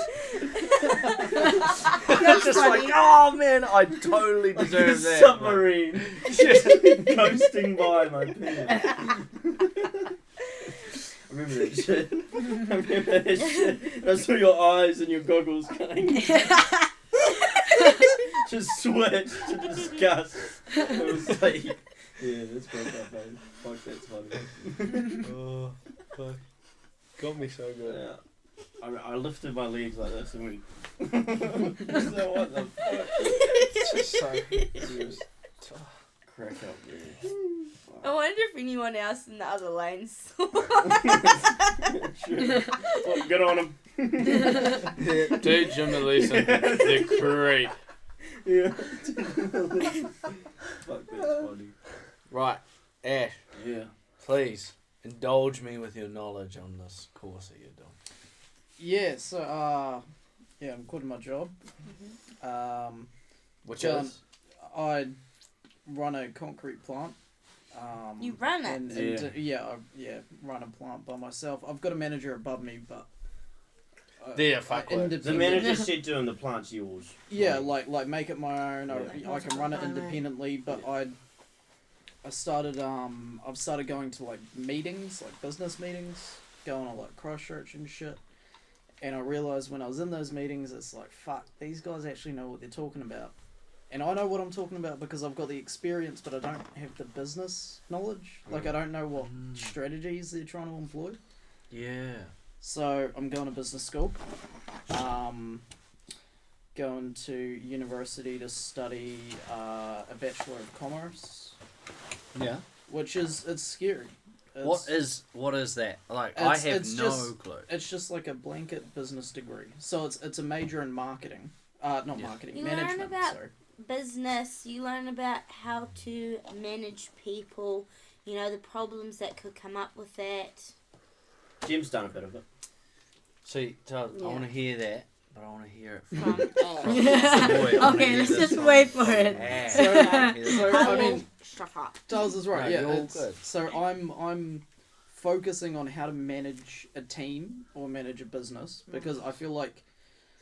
It's just like, oh man, I totally deserve that. Submarine. Just coasting by my penis. I remember that shit. I saw your eyes and your goggles going. Just switched to disgust. It was like, yeah, that's broke up, man. Fuck, that's funny. Oh, fuck. Got me so good. Yeah. I lifted my legs like this and we. So what the fuck? It's just so. Crack up, man. I wonder if anyone else in the other lanes saw. Well, good on him. Dude, Jim and Lisa, they're great. Yeah. Fuck, that's funny. Right, Ash, Yeah. please indulge me with your knowledge on this course that you're doing. Yeah, so I'm quitting my job. Which John, is? I run a concrete plant. You run it? I run a plant by myself. I've got a manager above me, but There, fuck it. The manager said to him, the plant's yours. Yeah, like make it my own. Yeah. I can run it independently, but I've started going to like meetings, like business meetings, going on like Christchurch and shit. And I realised when I was in those meetings, it's like, fuck, these guys actually know what they're talking about. And I know what I'm talking about because I've got the experience, but I don't have the business knowledge. Like, I don't know what strategies they're trying to employ. Yeah. So, I'm going to business school. Going to university to study a Bachelor of Commerce. Yeah. Which is, it's scary. What is that? Like, I have no clue. It's just like a blanket business degree. So it's a major in marketing. Not marketing, You management. learn about sorry. business, you learn about how to manage people, you know, the problems that could come up with that. Jim's done a bit of it. See, I Yeah. want to hear that, but I want to hear it From Okay, let's just wait for it. I mean, shut up. Giles is right. Right, Yeah, you're all it's, good. so I'm focusing on how to manage a team or manage a business because I feel like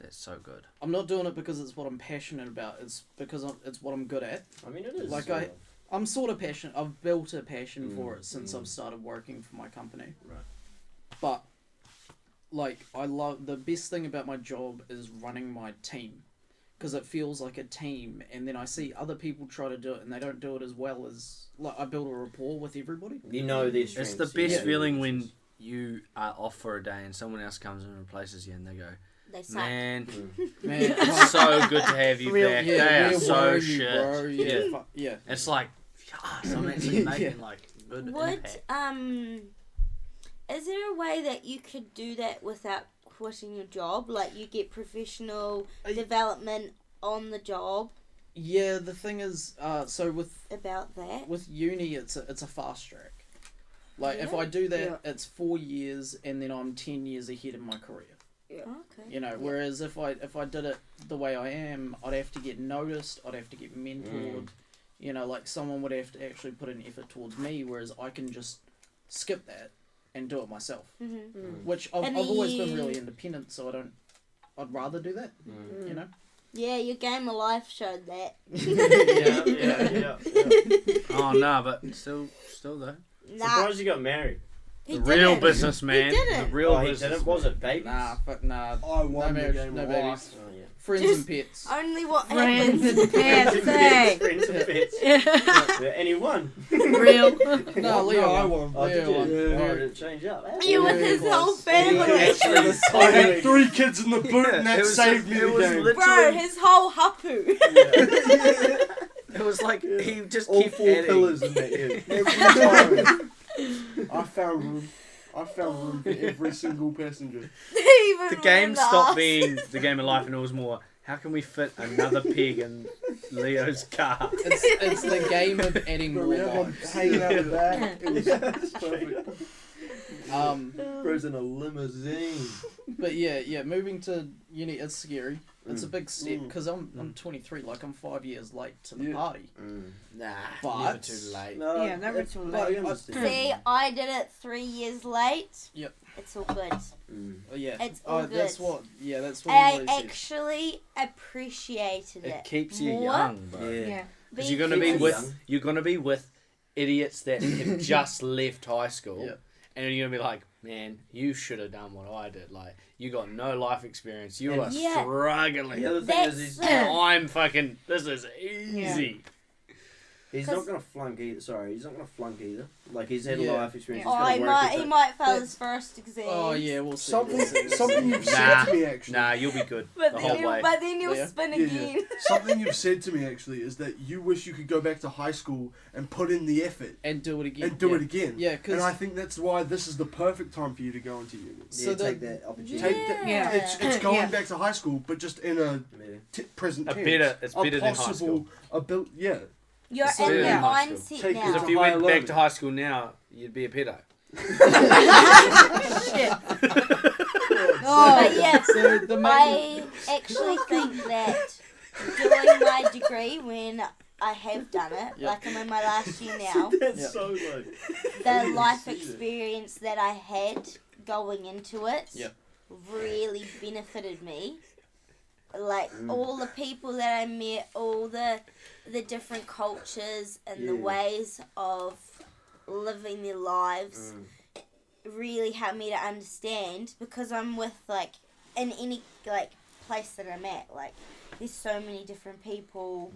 That's so good. I'm not doing it because it's what I'm passionate about. It's because it's what I'm good at. I mean, it is. Like, I'm sort of passionate. I've built a passion for it since I've started working for my company. Right. But, like, the best thing about my job is running my team. Because it feels like a team, and then I see other people try to do it, and they don't do it as well as... Like, I build a rapport with everybody. You know their It's strengths. the you best know feeling their when weaknesses. you are off for a day and someone else comes and replaces you and they go, They suck. man, Man, it's so good to have you Real- back. yeah, They are where so were you, shit. bro? Yeah, Yeah. yeah. It's like, yes, I'm actually making Yeah. like good Would, impact. is there a way that you could do that without quitting your job? Like, you get professional development on the job Yeah, the thing is, so about that? with uni, it's a fast track. Like, if Yeah? I do that, Yeah. it's 4 years, and then I'm 10 years ahead of my career. Okay. You know, whereas if I did it the way I am, I'd have to get noticed, I'd have to get mentored. You know, like someone would have to actually put an effort towards me, whereas I can just skip that and do it myself. Mm-hmm. Which I've And always been you- really independent, so I'd rather do that. You know. Yeah, your game of life showed that. Yeah. Oh no, but still though. Nah, Surprised you got married. he The didn't. real businessman. He didn't. The real Oh, he business. didn't? Was it babies? Nah, fuck nah. I won the marriage, game no of babies. life. Oh, yeah. Friends Just- and pets. Only what Friends happens. and pets, hey. Friends and pets. Yeah. Yeah, and he won. Real. No, Leo I won. won. Oh, did Leo you? won. Oh, did it change up? You with his Yeah, whole close. family. I had 3 kids in the boot, and that It was- saved me it the was game. lit- Bro, his whole hapu. It was like he just All kept 4 adding. pillars in that head. Every time. I found room. I found room for every single passenger. Even The game in the stopped arse. being the game of life, and it was more, how can we fit another pig in Leo's car? It's the game of adding Bro, more we had one lives. hanging out the back. It was perfect. Bro's in a limousine. But yeah, moving to uni, it's scary. It's a big step because I'm 23. Like, I'm 5 years late to the Yeah. party. Nah, But- never too late. No, Yeah, never too but late. I understand. See, I did it 3 years late. Yep. It's all good. Oh, yeah. It's all That's good. what. Yeah, that's what I everybody said. actually appreciated It it. keeps you more young, bro. Yeah. Because you're gonna be because- with idiots that have just left high school, Yeah. and you're gonna be like, man, you should have done what I did. Like, you got no life experience. You are Yeah. struggling. The other thing is, That's he's, I'm fucking. This is easy. He's not gonna flunk either. Sorry, he's not gonna flunk either. Like he's had a Yeah. life experience. Oh, He's he gonna work might ethic. fail his first exam. Oh yeah, we'll see. Something you've said to me actually. Nah, you'll be good But the then, whole way. he'll Yeah. spin Yeah, again. Something you've said to me actually is that you wish you could go back to high school and put in the effort And do it again. and do it again. Yeah, And because I think that's why this is the perfect time for you to go into uni. Yeah, So take that opportunity. Take that. Yeah. It's going Yeah. back to high school, but just in a Yeah. present A tense. better- it's better than high possible, yeah. You're So in the yeah. mindset Take Because it if now. you higher went back learning. to high school now, you'd be a pedo. Shit. But yeah, so the main I actually think that doing my degree when I have done it, Yeah. like I'm in my last year now, That's Yeah. so like. the life see that. experience that I had going into it Yeah. really benefited me. Like Mm. all the people that I met, all the different cultures and the Yeah. ways of living their lives Mm. really helped me to understand, because I'm with like in any like place that I'm at, like there's so many different people,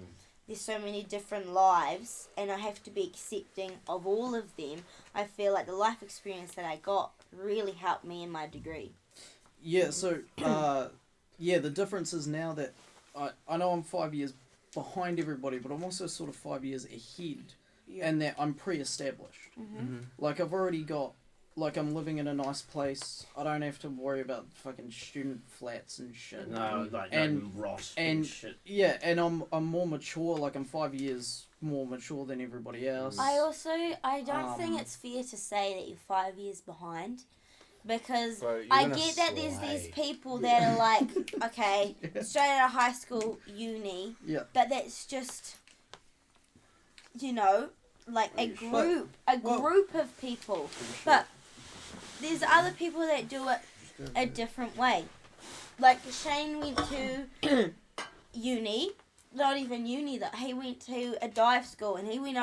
there's so many different lives, and I have to be accepting of all of them. I feel like the life experience that I got really helped me in my degree. Yeah, so, the difference is now that I know I'm 5 years behind everybody, but I'm also sort of 5 years ahead, and that I'm pre-established. Like, I've already got, like, I'm living in a nice place. I don't have to worry about fucking student flats and shit. No, like And- no Ross and- shit. Yeah, and I'm more mature, like, I'm 5 years more mature than everybody else. I don't think Um, it's fair to say that you're 5 years behind, because Bro, you're I gonna get that there's these slay. people that are like, okay, straight out of high school, uni, Yeah. but that's just, like a group, of people. But there's other people that do it a different way. Like Shane went to uni, not even uni though. He went to a dive school and he went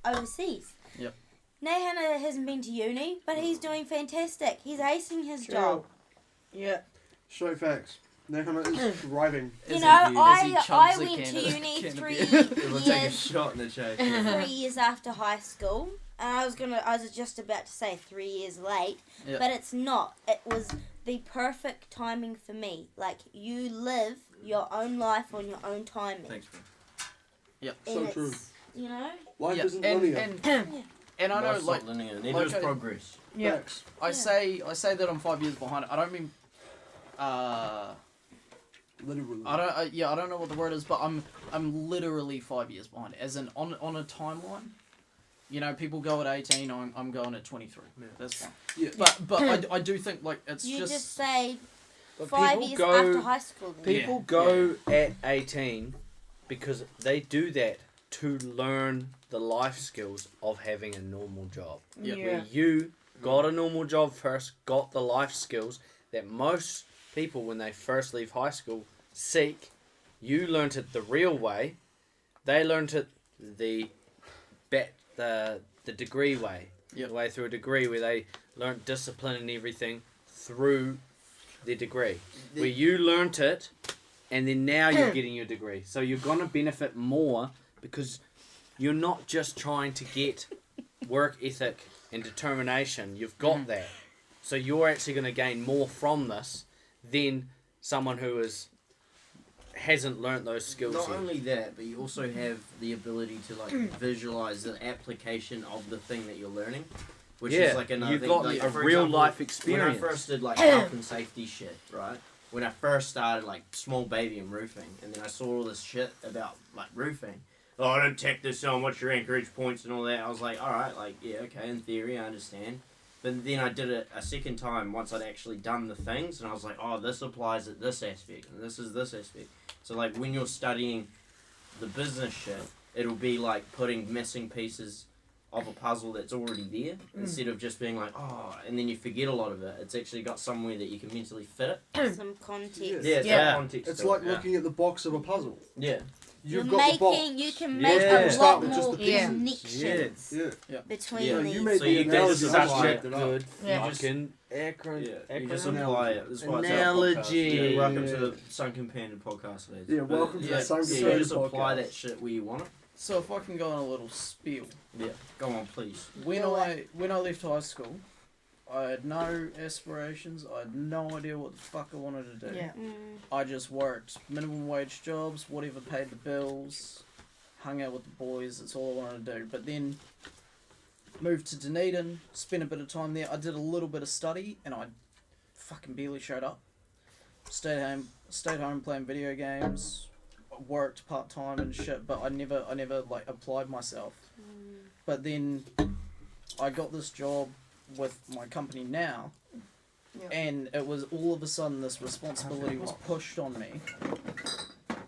overseas. Yep. Nathan hasn't been to uni, but he's doing fantastic. He's acing his job. Yeah. Straight facts. Nathan is thriving. You As know, he I chugs a went can to of- uni can of 3 beer. We'll take a years. shot in the chase. 3 years after high school, and I was just about to say 3 years late, Yep. but it's not. It was the perfect timing for me. Like, you live your own life on your own timing. Thanks, bro. Yep. And So it's, true. you know? Life Yeah, isn't linear. and I know, Life's like, not linear. Neither like is I- progress. Yeah. Facts. I say that I'm 5 years behind. I don't mean, Literally. I don't know what the word is, but I'm literally 5 years behind. As in on a timeline, you know, people go at 18. I'm going at 23. Yeah. That's fine. Yeah. But I do think like it's You just just say But 5 people years go- after high school. Then. People go at 18 because they do that to learn the life skills of having a normal job. Yep. Yeah. Where you got a normal job first, got the life skills that most people, when they first leave high school, seek. You learnt it the real way. They learnt it the degree way. Yep. The way through a degree where they learnt discipline and everything through their degree. Where you learnt it, and then now you're getting your degree. So you're going to benefit more because you're not just trying to get work ethic and determination. You've got that. So you're actually going to gain more from this than someone who hasn't learnt those skills Not yet. only that, but you also have the ability to like visualize the application of the thing that you're learning, which Yeah, is like another you've thing. got like, a for real example, life When I experience. first did like health and safety shit, right? When I first started like small baby and roofing, and then I saw all this shit about like roofing. Oh, I don't tack this on. What's your anchorage points and all that? I was like, all right, like yeah, okay, in theory, I understand. But then I did it a second time once I'd actually done the things, and I was like, oh, this applies at this aspect, and this is this aspect. So like when you're studying the business shit, it'll be like putting missing pieces of a puzzle that's already there, instead of just being like, oh, and then you forget a lot of it. It's actually got somewhere that you can mentally fit it. Some context. Yeah. Yeah, it's Yeah. got context. It's to like it. looking at the box of a puzzle. Yeah. You've You're got the box. you can make Yeah. a Start lot with just more the pieces. connections Yeah. between Yeah, these. you made So the you can analogy. just I apply jacked it. it up. Good Yeah. fucking acronym. Yeah. You just Acronym. apply it. That's why it's our Analogy. podcast. Yeah, welcome to the Sunken Panda podcast, lads. Yeah, welcome to yeah, the Sunken yeah, Panda you just apply podcast. that shit where you want it. So if I can go on a little spiel. Yeah, go on, please. When I left high school, I had no aspirations. I had no idea what the fuck I wanted to do. Yeah. I just worked minimum wage jobs, whatever paid the bills, hung out with the boys. That's all I wanted to do. But then moved to Dunedin, spent a bit of time there. I did a little bit of study, and I fucking barely showed up. Stayed home playing video games. Worked part time and shit, but I never like applied myself. But then I got this job with my company now, and it was all of a sudden this responsibility was pushed on me,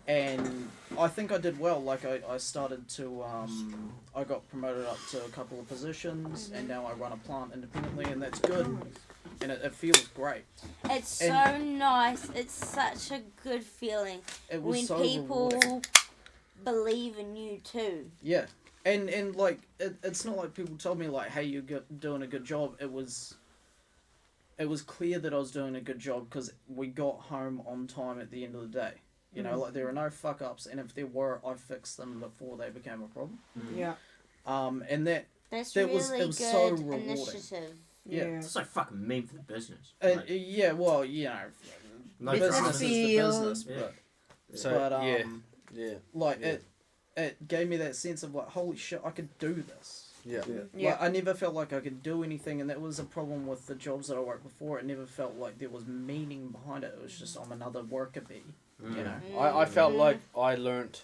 and I think I did well. Like I started to I got promoted up to a couple of positions, and now I run a plant independently, and that's good, and it feels great. It's so nice. It's such a good feeling It was when so people rewarding. believe in you too. Yeah, and like it's not like people told me like, hey, you're doing a good job. It was clear that I was doing a good job because we got home on time at the end of the day. You know, like there are no fuck ups, and if there were, I fixed them before they became a problem. Yeah. And That's That really was- it good was so rewarding. initiative. Yeah. It's like fucking mean for the business. yeah, well, you know, No business profit. is the Feel. business, Yeah. So but yeah. like Yeah. it gave me that sense of like, holy shit, I could do this. Yeah. Yeah. Like, I never felt like I could do anything, and that was a problem with the jobs that I worked before. It never felt like there was meaning behind it. It was just I'm another worker bee, you know. I felt like I learnt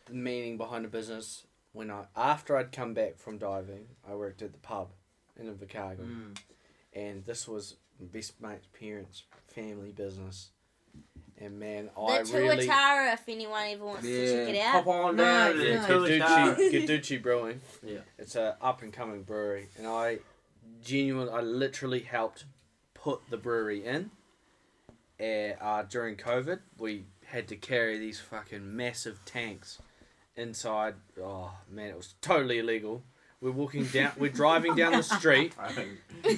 the meaning behind the business when after I'd come back from diving. I worked at the pub in Invercargill, and this was my best mate's parents' family business. And man, I The really Tuatara, if anyone ever wants to check it out. Pop on No, down to no. Guducci Brewing. Yeah. It's a up and coming brewery, and I literally helped put the brewery in. During COVID, we had to carry these fucking massive tanks inside. Oh man, it was totally illegal. We're driving down the street in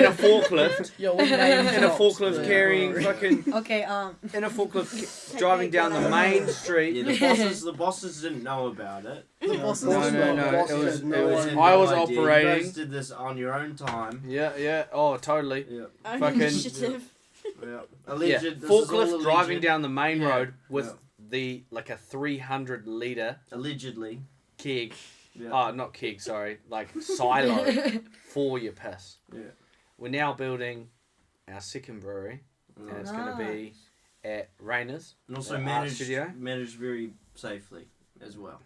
a forklift. Yo, we named In a drops forklift there. carrying fucking Okay. in a forklift driving down the main street. Yeah, the bosses didn't know about it. The bosses No, as no, well. no. Bosses It was. had It no was. idea. I was You operating. guys did this on your own time. Yeah. Oh, totally. Yeah. Fucking- Initiative. Yeah. Yeah. This is all Forklift driving alleged. down the main Yeah. road with Yeah. a 300 litre Allegedly. keg. Yeah. Oh, not keg. Sorry, like silo for your piss. Yeah. We're now building our second brewery, and it's going to be at Rayners. And also Art managed studio? very safely as well.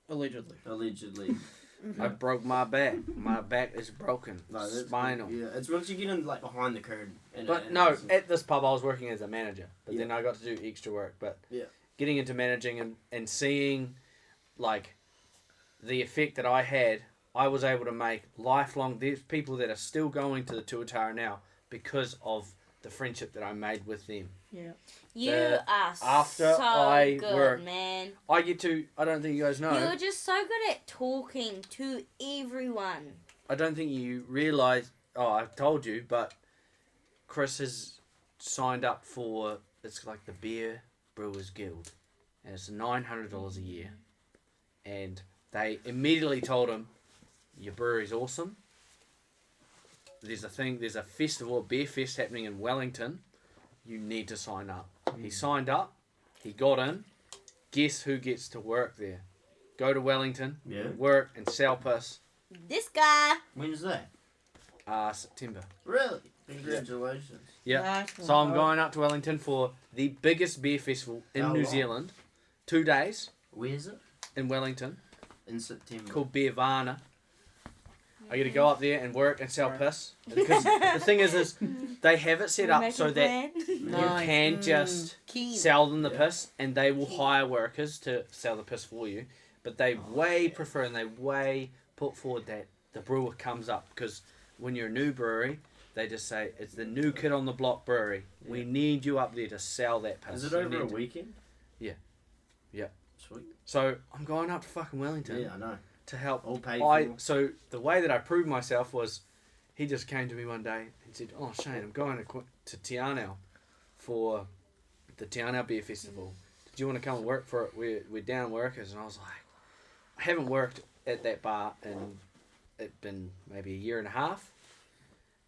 Allegedly. Allegedly. I broke my back. My back is broken. No, that's Spinal. Yeah, it's once you get in like behind the curtain. But no, at this pub I was working as a manager, but then I got to do extra work. But Yeah. getting into managing and seeing like the effect that I had, I was able to make lifelong. There's people that are still going to the Tuatara now because of the friendship that I made with them. Yeah. You are after so I good, work- man. I don't think you guys know. You're just so good at talking to everyone. I don't think you realise. Oh, I've told you, but Chris has signed up for. It's like the Beer Brewers Guild, and it's $900 a year. And they immediately told him, "Your brewery's awesome. There's a festival, a beer fest happening in Wellington. You need to sign up." He signed up. He got in. Guess who gets to work there? Go to Wellington, Yeah. work and sell piss. This guy. When's that? September. Really? Congratulations. Yeah. Nice So I'm one. going up to Wellington for the biggest beer festival in How New long? Zealand. 2 days Where's it? in Wellington In September. called Beervana. I get to go up there and work and sell piss. Because the thing is they have it set up Make so a that plan. you Nice. can just Keen. sell them the Yeah. piss and they will hire workers to sell the piss for you. But they prefer and they put forward that the brewer comes up. Because when you're a new brewery, they just say, it's the new kid on the block brewery. We Yeah. need you up there to sell that piss. Is it You over a need to-" weekend? Yeah. Yeah. Sweet. So I'm going up to fucking Wellington Yeah, I know. to help. All paid for. So the way that I proved myself was, he just came to me one day and said, "Oh Shane, I'm going to Te Anau for the Te Anau Beer Festival to do you want to come and work for it? We're down workers. And I was like, I haven't worked at that bar in, it's been maybe a year and a half.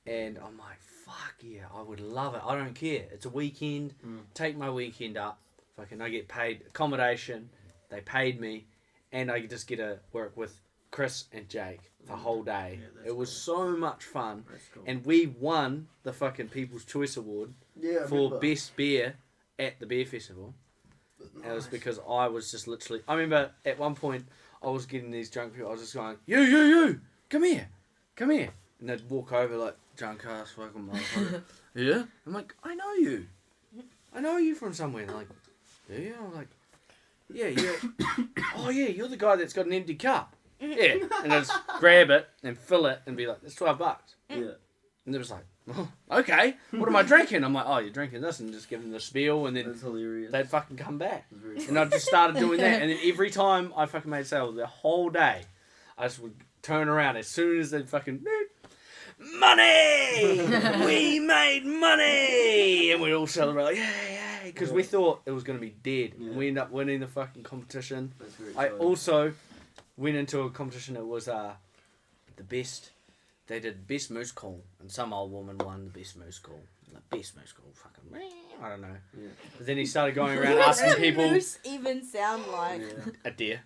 And I'm like, fuck yeah, I would love it. I don't care. It's a weekend. Take my weekend up. Fucking, I get paid accommodation. They paid me. And I just get to work with Chris and Jake the whole day. Yeah, it was so much fun. Cool. And we won the fucking People's Choice Award for best beer at the beer festival. And it was because I was just literally... I remember at one point I was getting these drunk people. I was just going, you, come here. And they'd walk over like, drunk ass fucking motherfucker. Yeah? I'm like, I know you. I know you from somewhere. And they're like, yeah? I'm like, yeah. Oh yeah, you're the guy that's got an empty cup. Yeah. And I just grab it and fill it and be like, it's $12. Yeah. And they was like, oh, okay, what am I drinking? I'm like, oh, you're drinking this, and just give them the spiel, and then That's hilarious. they'd fucking come back. And I just started doing that, and then every time I fucking made sales, the whole day, I just would turn around as soon as they'd fucking, money! We made money! And we'd all celebrate, like, yay, because we thought it was going to be dead. Yeah. We ended up winning the fucking competition. That's very I exciting. also went into a competition that was the best. They did best moose call, and some old woman won the best moose call. The best moose call, fucking, I don't know. Yeah. But then he started going around What asking does people moose even sound like? Yeah. a deer.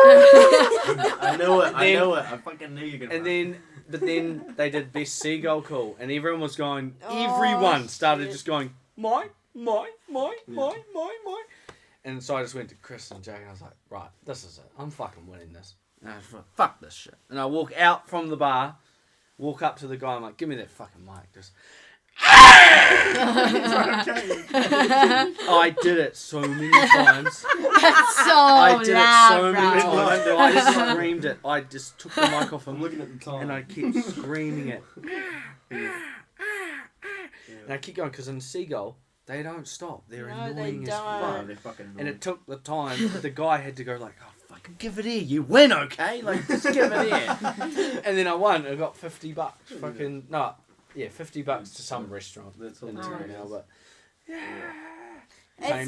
I know it. I fucking knew you were gonna. But then they did best seagull call, and everyone was going. Oh, Everyone started shit. just going mine. And so I just went to Chris and Jake, and I was like, right, this is it. I'm fucking winning this. And I was like, fuck this shit. And I walk out from the bar, walk up to the guy, I'm like, give me that fucking mic. Just. I did it so many times. That's so I did loud, it so many bro. times that I just screamed it. I just took the mic off I'm him looking at the time. and I kept screaming it. And I keep going because in Seagull, they don't stop. They're No, they annoying as don't. fuck. They're fucking And annoying. it took the time. The guy had to go like, oh, fucking give it here. You win, okay? Like, just give it here. And then I won. I got $50. Fucking, no. Yeah, $50 to some restaurant. That's all in nice. Taranao, but Fame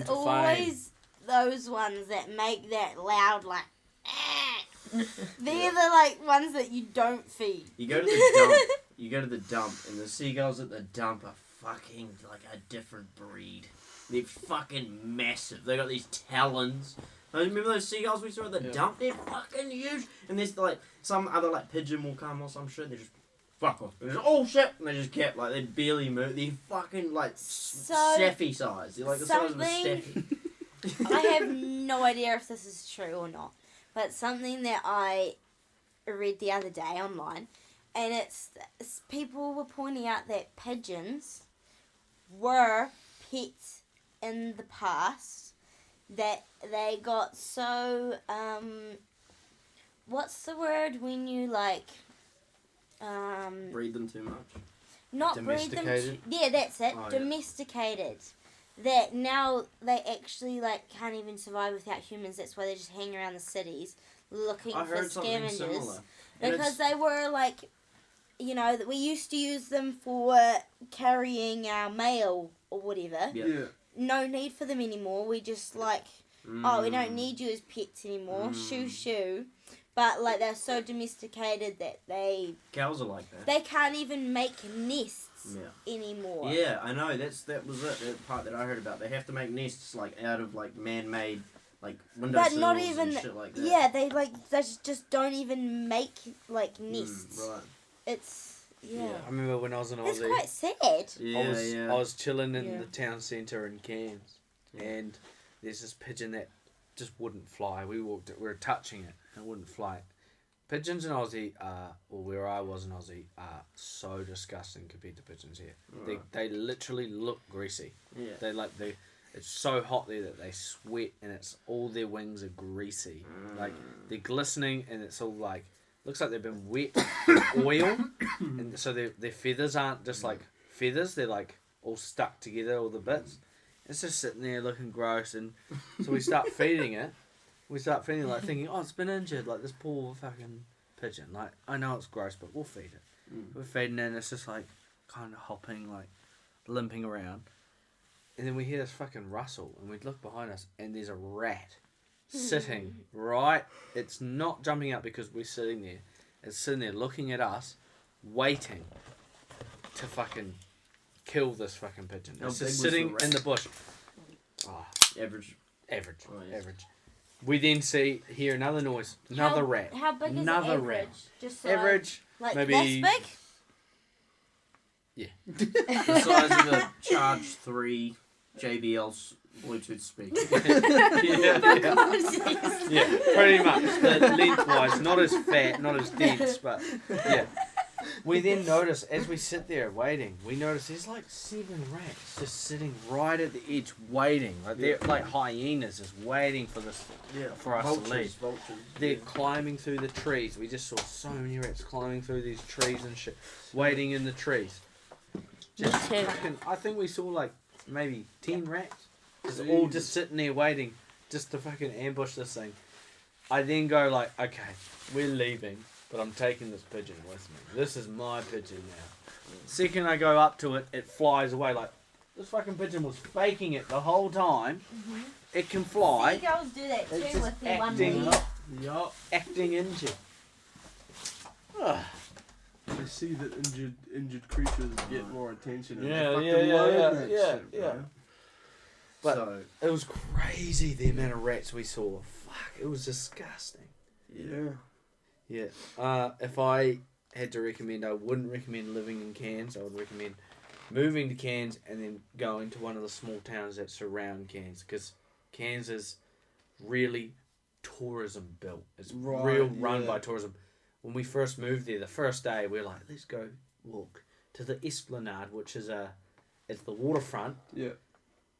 It's to always those ones that make that loud, like, they're the, like, ones that you don't feed. You go to the dump. You go to the dump, and the seagulls at the dump are fucking like a different breed. They're fucking massive. They got these talons. Remember those seagulls we saw at the dump? They're fucking huge. And there's like some other like pigeon will come or some shit. They just fuck off. They're just, oh shit! And they just kept like they barely move. They're fucking like Staffy size. They're like the size of a Staffy. I have no idea if this is true or not, but something that I read the other day online, and it's people were pointing out that pigeons were pets in the past, that they got so what's the word when you like Breed them too much. not breed them Domesticated? yeah, that's it. Oh, yeah. Domesticated. That now they actually like can't even survive without humans. That's why they just hang around the cities looking I for heard something scavengers. similar. And Because it's- they were like, you know, that we used to use them for carrying our mail or whatever. Yeah. No need for them anymore. We just like, oh, we don't need you as pets anymore. Shoo shoo. But like they're so domesticated that they Cows are like that. they can't even make nests Yeah. anymore. Yeah, I know. That was it. That part that I heard about. They have to make nests like out of like man-made like windowsills But not even and shit like that. yeah, they just don't even make like nests. Right. It's yeah. I remember when I was in It's Aussie, quite sad. Yeah, I was chilling in Yeah. the town centre in Cairns, and there's this pigeon that just wouldn't fly. We were touching it, and it wouldn't fly. Pigeons in Aussie are, or where I was in Aussie, are so disgusting compared to pigeons here. Right. They literally look greasy. Yeah. It's so hot there that they sweat, and it's all their wings are greasy. Like they're glistening, and it's all like looks like they've been wet with oil, and so their feathers aren't just like feathers; they're like all stuck together, all the bits. It's just sitting there looking gross, and so we start feeding it. We start feeding it, like thinking, oh, it's been injured, like this poor fucking pigeon. Like I know it's gross, but we'll feed it. We're feeding it, and it's just like kind of hopping, like limping around. And then we hear this fucking rustle, and we look behind us, and there's a rat sitting right. It's not jumping up because we're sitting there. It's sitting there looking at us, waiting to fucking kill this fucking pigeon. How It's big just was the sitting rat? in the bush. Oh, Average. average, Oh, yes. average. We then hear another noise, another rat. How big is Another average? rat. Just so Average, like maybe- this big? The size of a Charge 3 JBL Bluetooth speaker. Yeah, pretty much. The lengthwise, not as fat, not as dense, but yeah. We then notice, as we sit there waiting, we notice there's like 7 rats just sitting right at the edge waiting. Like they're like hyenas just waiting for this, for us to leave. Vultures. They're climbing through the trees. We just saw so many rats climbing through these trees and shit, waiting in the trees. Just too. fucking, I think we saw like maybe 10 rats. Just all just sitting there waiting just to fucking ambush this thing. I then go like, okay, we're leaving, but I'm taking this pigeon with me. This is my pigeon now. Second I go up to it, it flies away. Like, this fucking pigeon was faking it the whole time. It can fly. Seagulls do that It's too just with their one acting leg. Yup. Acting injured. Ugh. I see that injured creatures get more attention. And Yeah, they yeah, fucking yeah, learn yeah, that yeah, shit, yeah. bro. But So, it was crazy the amount of rats we saw. Fuck, it was disgusting. Yeah. Yeah. If I had to recommend, I wouldn't recommend living in Cairns. I would recommend moving to Cairns and then going to one of the small towns that surround Cairns, because Cairns is really tourism built. It's Right, real run yeah. by tourism. When we first moved there, the first day we were like, let's go walk to the Esplanade, which is it's the waterfront, Yeah.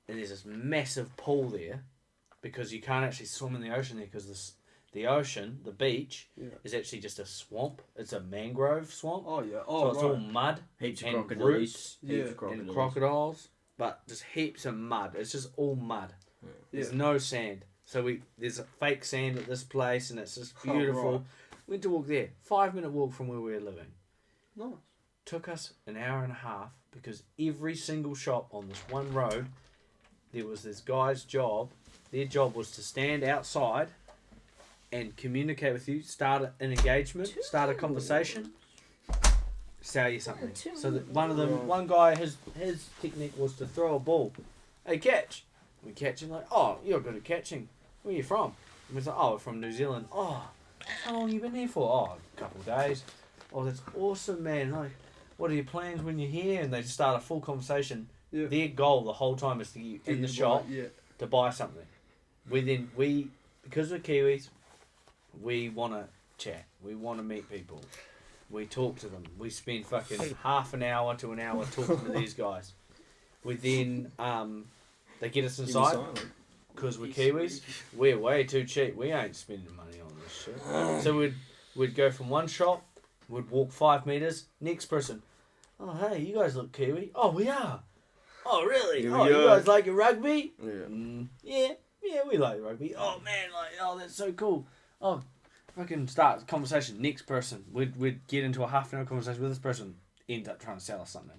and there's this massive pool there, because you can't actually swim in the ocean there, because the ocean, the beach, Yeah. is actually just a swamp. It's a mangrove swamp. Oh yeah. So Oh it's right. all mud heaps of and crocodiles. roots Heaps Yeah. of crocodiles. and crocodiles, but just heaps of mud. It's just all mud. There's Yeah. no sand. So there's a fake sand at this place, and it's just Oh, beautiful. right. Went to walk there. 5-minute walk from where we were living. Nice. Took us an hour and a half, because every single shop on this one road, there was this guy's job. Their job was to stand outside and communicate with you, start an engagement, start a conversation, sell you something. So that one guy, his technique was to throw a ball. Hey, catch. We catch him like, oh, you're good at catching. Where are you from? And he's like, oh, we're from New Zealand. Oh, how long you been here for? Oh, a couple of days. Oh, that's awesome, man. Like, what are your plans when you're here? And they just start a full conversation. Yeah. Their goal the whole time is to get you in the shop Yeah. to buy something. We because we're Kiwis, we want to chat. We want to meet people. We talk to them. We spend fucking half an hour to an hour talking to these guys. We then they get us inside because we're Kiwis. We're way too cheap. We ain't spending money on this shit. So we'd go from one shop. We'd walk 5 meters. Next person. Oh hey, you guys look Kiwi. Oh we are. Oh really? Here we Oh you go. guys like your rugby? Yeah. Yeah, we like rugby. Oh man, that's so cool. Oh, fucking start conversation. Next person, we'd get into a half an hour conversation with this person. End up trying to sell us something.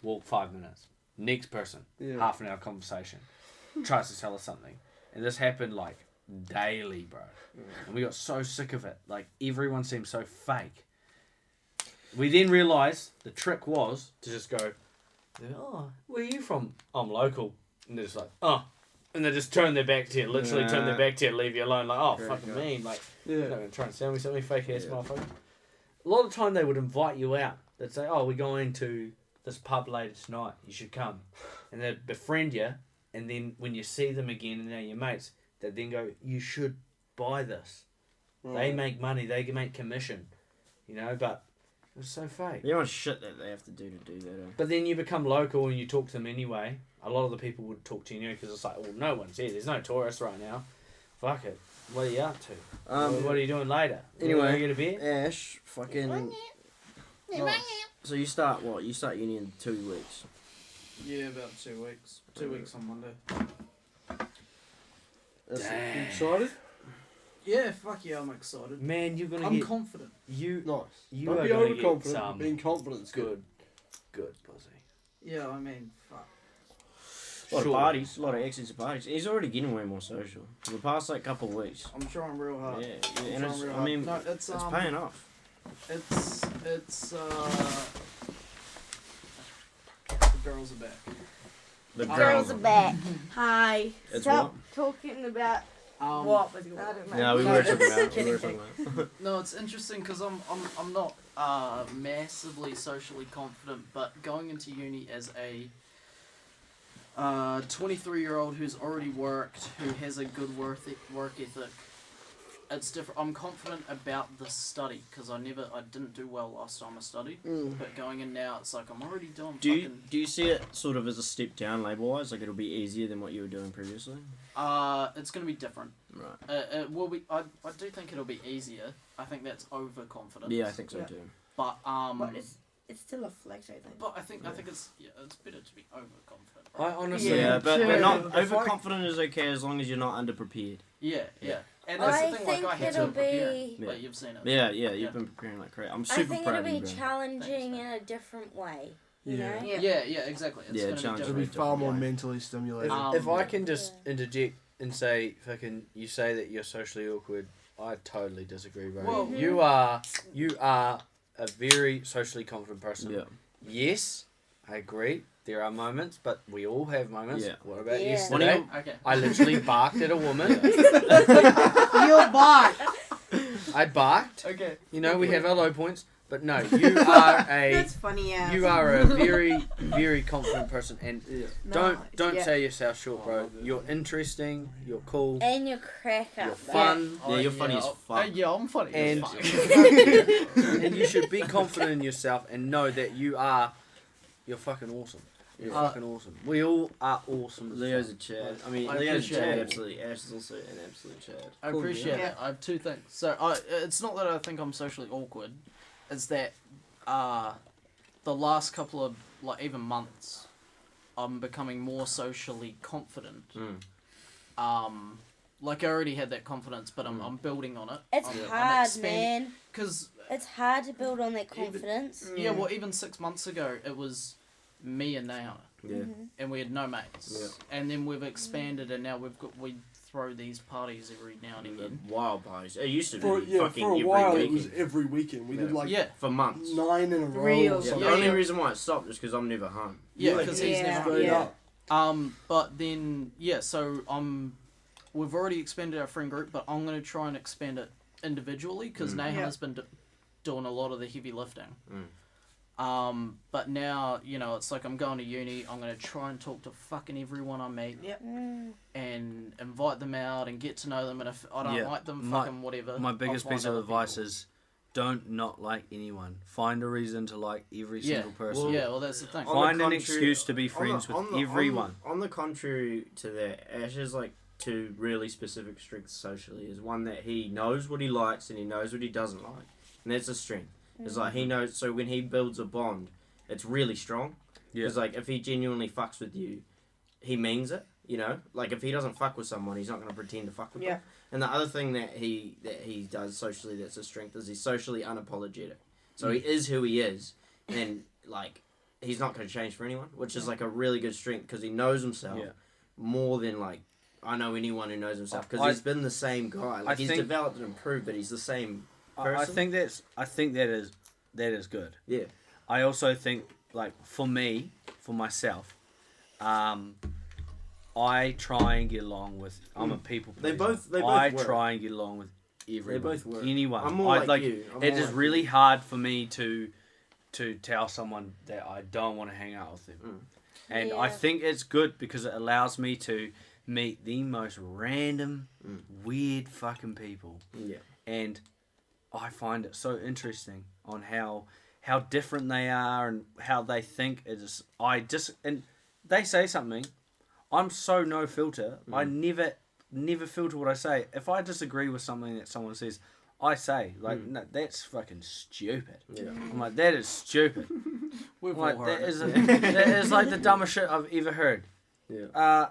Walk 5 minutes. Next person, Yeah. half an hour conversation. Tries to sell us something, and this happened like daily, bro. And we got so sick of it. Like everyone seemed so fake. We then realised the trick was to just go, oh, where are you from? I'm local. And they're just like, oh. And they just turn their back to you, literally turn their back to you, leave you alone. Like, oh, Very fucking good. mean. Like, you're not Yeah. going to try and sell me something, fake ass Yeah. motherfucker. A lot of the time they would invite you out. They'd say, oh, we're going to this pub later tonight. You should come. And they'd befriend you. And then when you see them again and they're your mates, they'd then go, you should buy this. They make money. They can make commission. You know, but it was so fake. The amount of shit that they have to do that. Eh? But then you become local and you talk to them anyway. A lot of the people would talk to you anyway because it's like, well, no one's here. There's no tourists right now. Fuck it. What are you up to? What are you doing later? Anyway. You get a beer? Ash, fucking. So you start what? You start uni in 2 weeks. Yeah, about 2 weeks. 2 weeks on Monday. That's it. Damn. You excited? Yeah, fuck yeah, I'm excited. Man, you're gonna I'm get confident. you. Nice. You Don't are be gonna get overconfident. some Being confident's good. good pussy. Yeah, I mean, fuck. for A lot sure. of parties, a lot of exits of parties. He's already getting way more social. For the past like couple of weeks. I'm trying real hard. Yeah, I'm and trying it's, real I hard. mean, no, it's it's paying off. It's the girls are back. The Girls are back. Hi. It's Stop talking about what was going on. I don't know. No, we No, were talking it's- about. We were talking about. No, it's interesting because I'm not massively socially confident, but going into uni as a 23-year-old who's already worked, who has a good work ethic, it's different. I'm confident about the study because I didn't do well last time I studied, but going in now, it's like I'm already doing. Do you see it sort of as a step down label-wise? Like it'll be easier than what you were doing previously? It's gonna be different. Right. It will be. I do think it'll be easier. I think that's overconfidence. Yeah, I think so Yeah. too. But But it's still a flex, I think. But I think it's better to be overconfident. I honestly, Yeah, but true. not If I- overconfident is okay as long as you're not underprepared. Yeah. And that's I the thing. think Like I had it'll to prepare. be. Yeah. Like you've seen it. Yeah, Yeah. you've been preparing like crazy. I'm I super think proud it'll of you, be bro. challenging Thanks, in a different way. You Yeah. know. Yeah. Yeah, exactly. It's Yeah, gonna be challenge It'll different. be far more Yeah. mentally stimulating. if I Yeah. can just Yeah. interject and say, fucking, you say that you're socially awkward, I totally disagree, bro. Well- Mhm. You are a very socially confident person. Yeah. Yes, I agree. There are moments, but we all have moments. Yeah. What about Yeah. yesterday? Okay. I literally barked at a woman. You bought. I barked. Okay. You know, we have our low points, but no, you are a That's funny, yeah. you are a very, very confident person, and No, don't yeah. sell yourself short, bro. You're interesting. You're cool. And you crack up. You're though. fun. Yeah, you're funny as fuck. Yeah, I'm funny. And- as fuck. And you should be confident in yourself and know that you're fucking awesome. You're fucking awesome. We all are awesome. as Leo's a fuck. Chad. I mean, I Leo's a appreciate Chad, it. absolutely. Ash is also an absolute Chad. I Cool, appreciate yeah. it. I have two things. So it's not that I think I'm socially awkward. It's that the last couple of even months, I'm becoming more socially confident. Like I already had that confidence, but I'm building on it. It's I'm hard, man. Because It's hard to build on that confidence. yeah, well, even 6 months ago, it was me and Naomi, Yeah. and we had no mates. And then we've expanded, and now we throw these parties every now and again. Wild parties. It used to For, be yeah, fucking for a every while weekend. it was every weekend. We did like Yeah, For months. 9 in a row. Real. or Yeah, something. the Yeah, only yeah. reason why it stopped is because I'm never home. yeah, because he's Yeah. never. Straight Yeah. up. But then so we've already expanded our friend group, but I'm gonna try and expand it individually because Nahan's been doing a lot of the heavy lifting. But now it's like I'm going to uni. I'm gonna try and talk to fucking everyone I meet and invite them out and get to know them. And if I don't Yeah. like them, My- fucking whatever. My I'll biggest find piece of other advice people. is don't not like anyone. Find a reason to like every Yeah. single person. Well, Yeah, well that's the thing. On Find the an contrary- excuse to be friends with everyone. On the contrary to that, Ash has like two really specific strengths socially. Is one that he knows what he likes and he knows what he doesn't like, and that's a strength. It's like he knows. So when he builds a bond, it's really strong. Yeah. Because like if he genuinely fucks with you, he means it. You know, like if he doesn't fuck with someone, he's not gonna pretend to fuck with them. And the other thing that he does socially that's a strength is he's socially unapologetic. So he is who he is, and like he's not going to change for anyone, which is like a really good strength because he knows himself more than like I know anyone who knows himself because he's been the same guy. Like he's developed and improved, but he's the same person. I think that is good. Yeah. I also think like for myself, I try and get along with. I'm a people pleaser. They both I work. try and get along with everyone. They both work. Anyone. I'm more I, like you. It is really hard for me to tell someone that I don't want to hang out with them. And I Yeah. think it's good because it allows me to meet the most random, weird fucking people. Yeah. And I find it so interesting on how different they are and how they think. And they say something. I'm so no filter. I never filter what I say. If I disagree with something that someone says, I say like, no, that's fucking stupid. Yeah. I'm like, that is stupid. We've Like all that heard is it. that is like the dumbest shit I've ever heard. Yeah.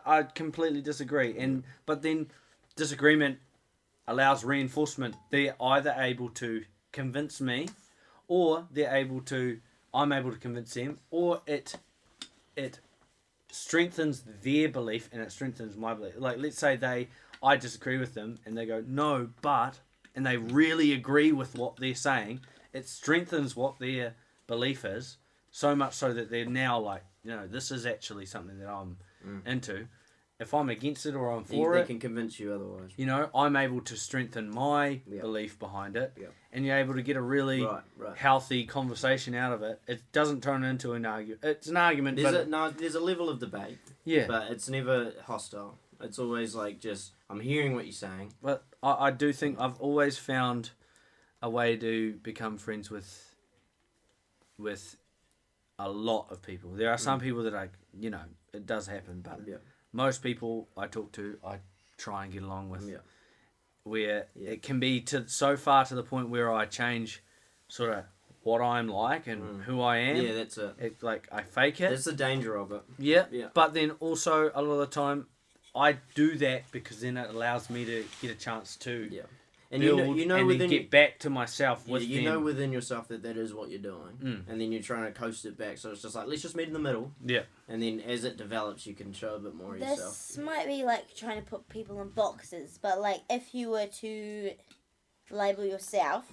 I completely disagree. But then disagreement allows reinforcement. They're either able to convince me, or I'm able to convince them, or it strengthens their belief and it strengthens my belief. Like, let's say I disagree with them and they go, no, but, and they really agree with what they're saying, it strengthens what their belief is, so much so that they're now like, this is actually something that I'm into. If I'm against it or I'm for they it, can convince you otherwise. I'm able to strengthen my belief behind it, and you're able to get a really healthy conversation out of it. It doesn't turn into an argument. It's an argument, There's a level of debate. Yeah. But it's never hostile. It's always like just, I'm hearing what you're saying. But I do think I've always found a way to become friends with a lot of people. There are some people that it does happen, but most people I talk to, I try and get along with. Yeah. Where it can be so far to the point where I change sort of what I'm like and who I am. Yeah, that's it. It's like I fake it. That's the danger of it. Yeah. But then also a lot of the time I do that because then it allows me to get a chance to and build you know and within, then get back to myself with you them. know within yourself that is what you're doing, and then you're trying to coast it back. So it's just like, let's just meet in the middle. Yeah. And then as it develops, you can show a bit more of yourself. This might be like trying to put people in boxes, but like if you were to label yourself,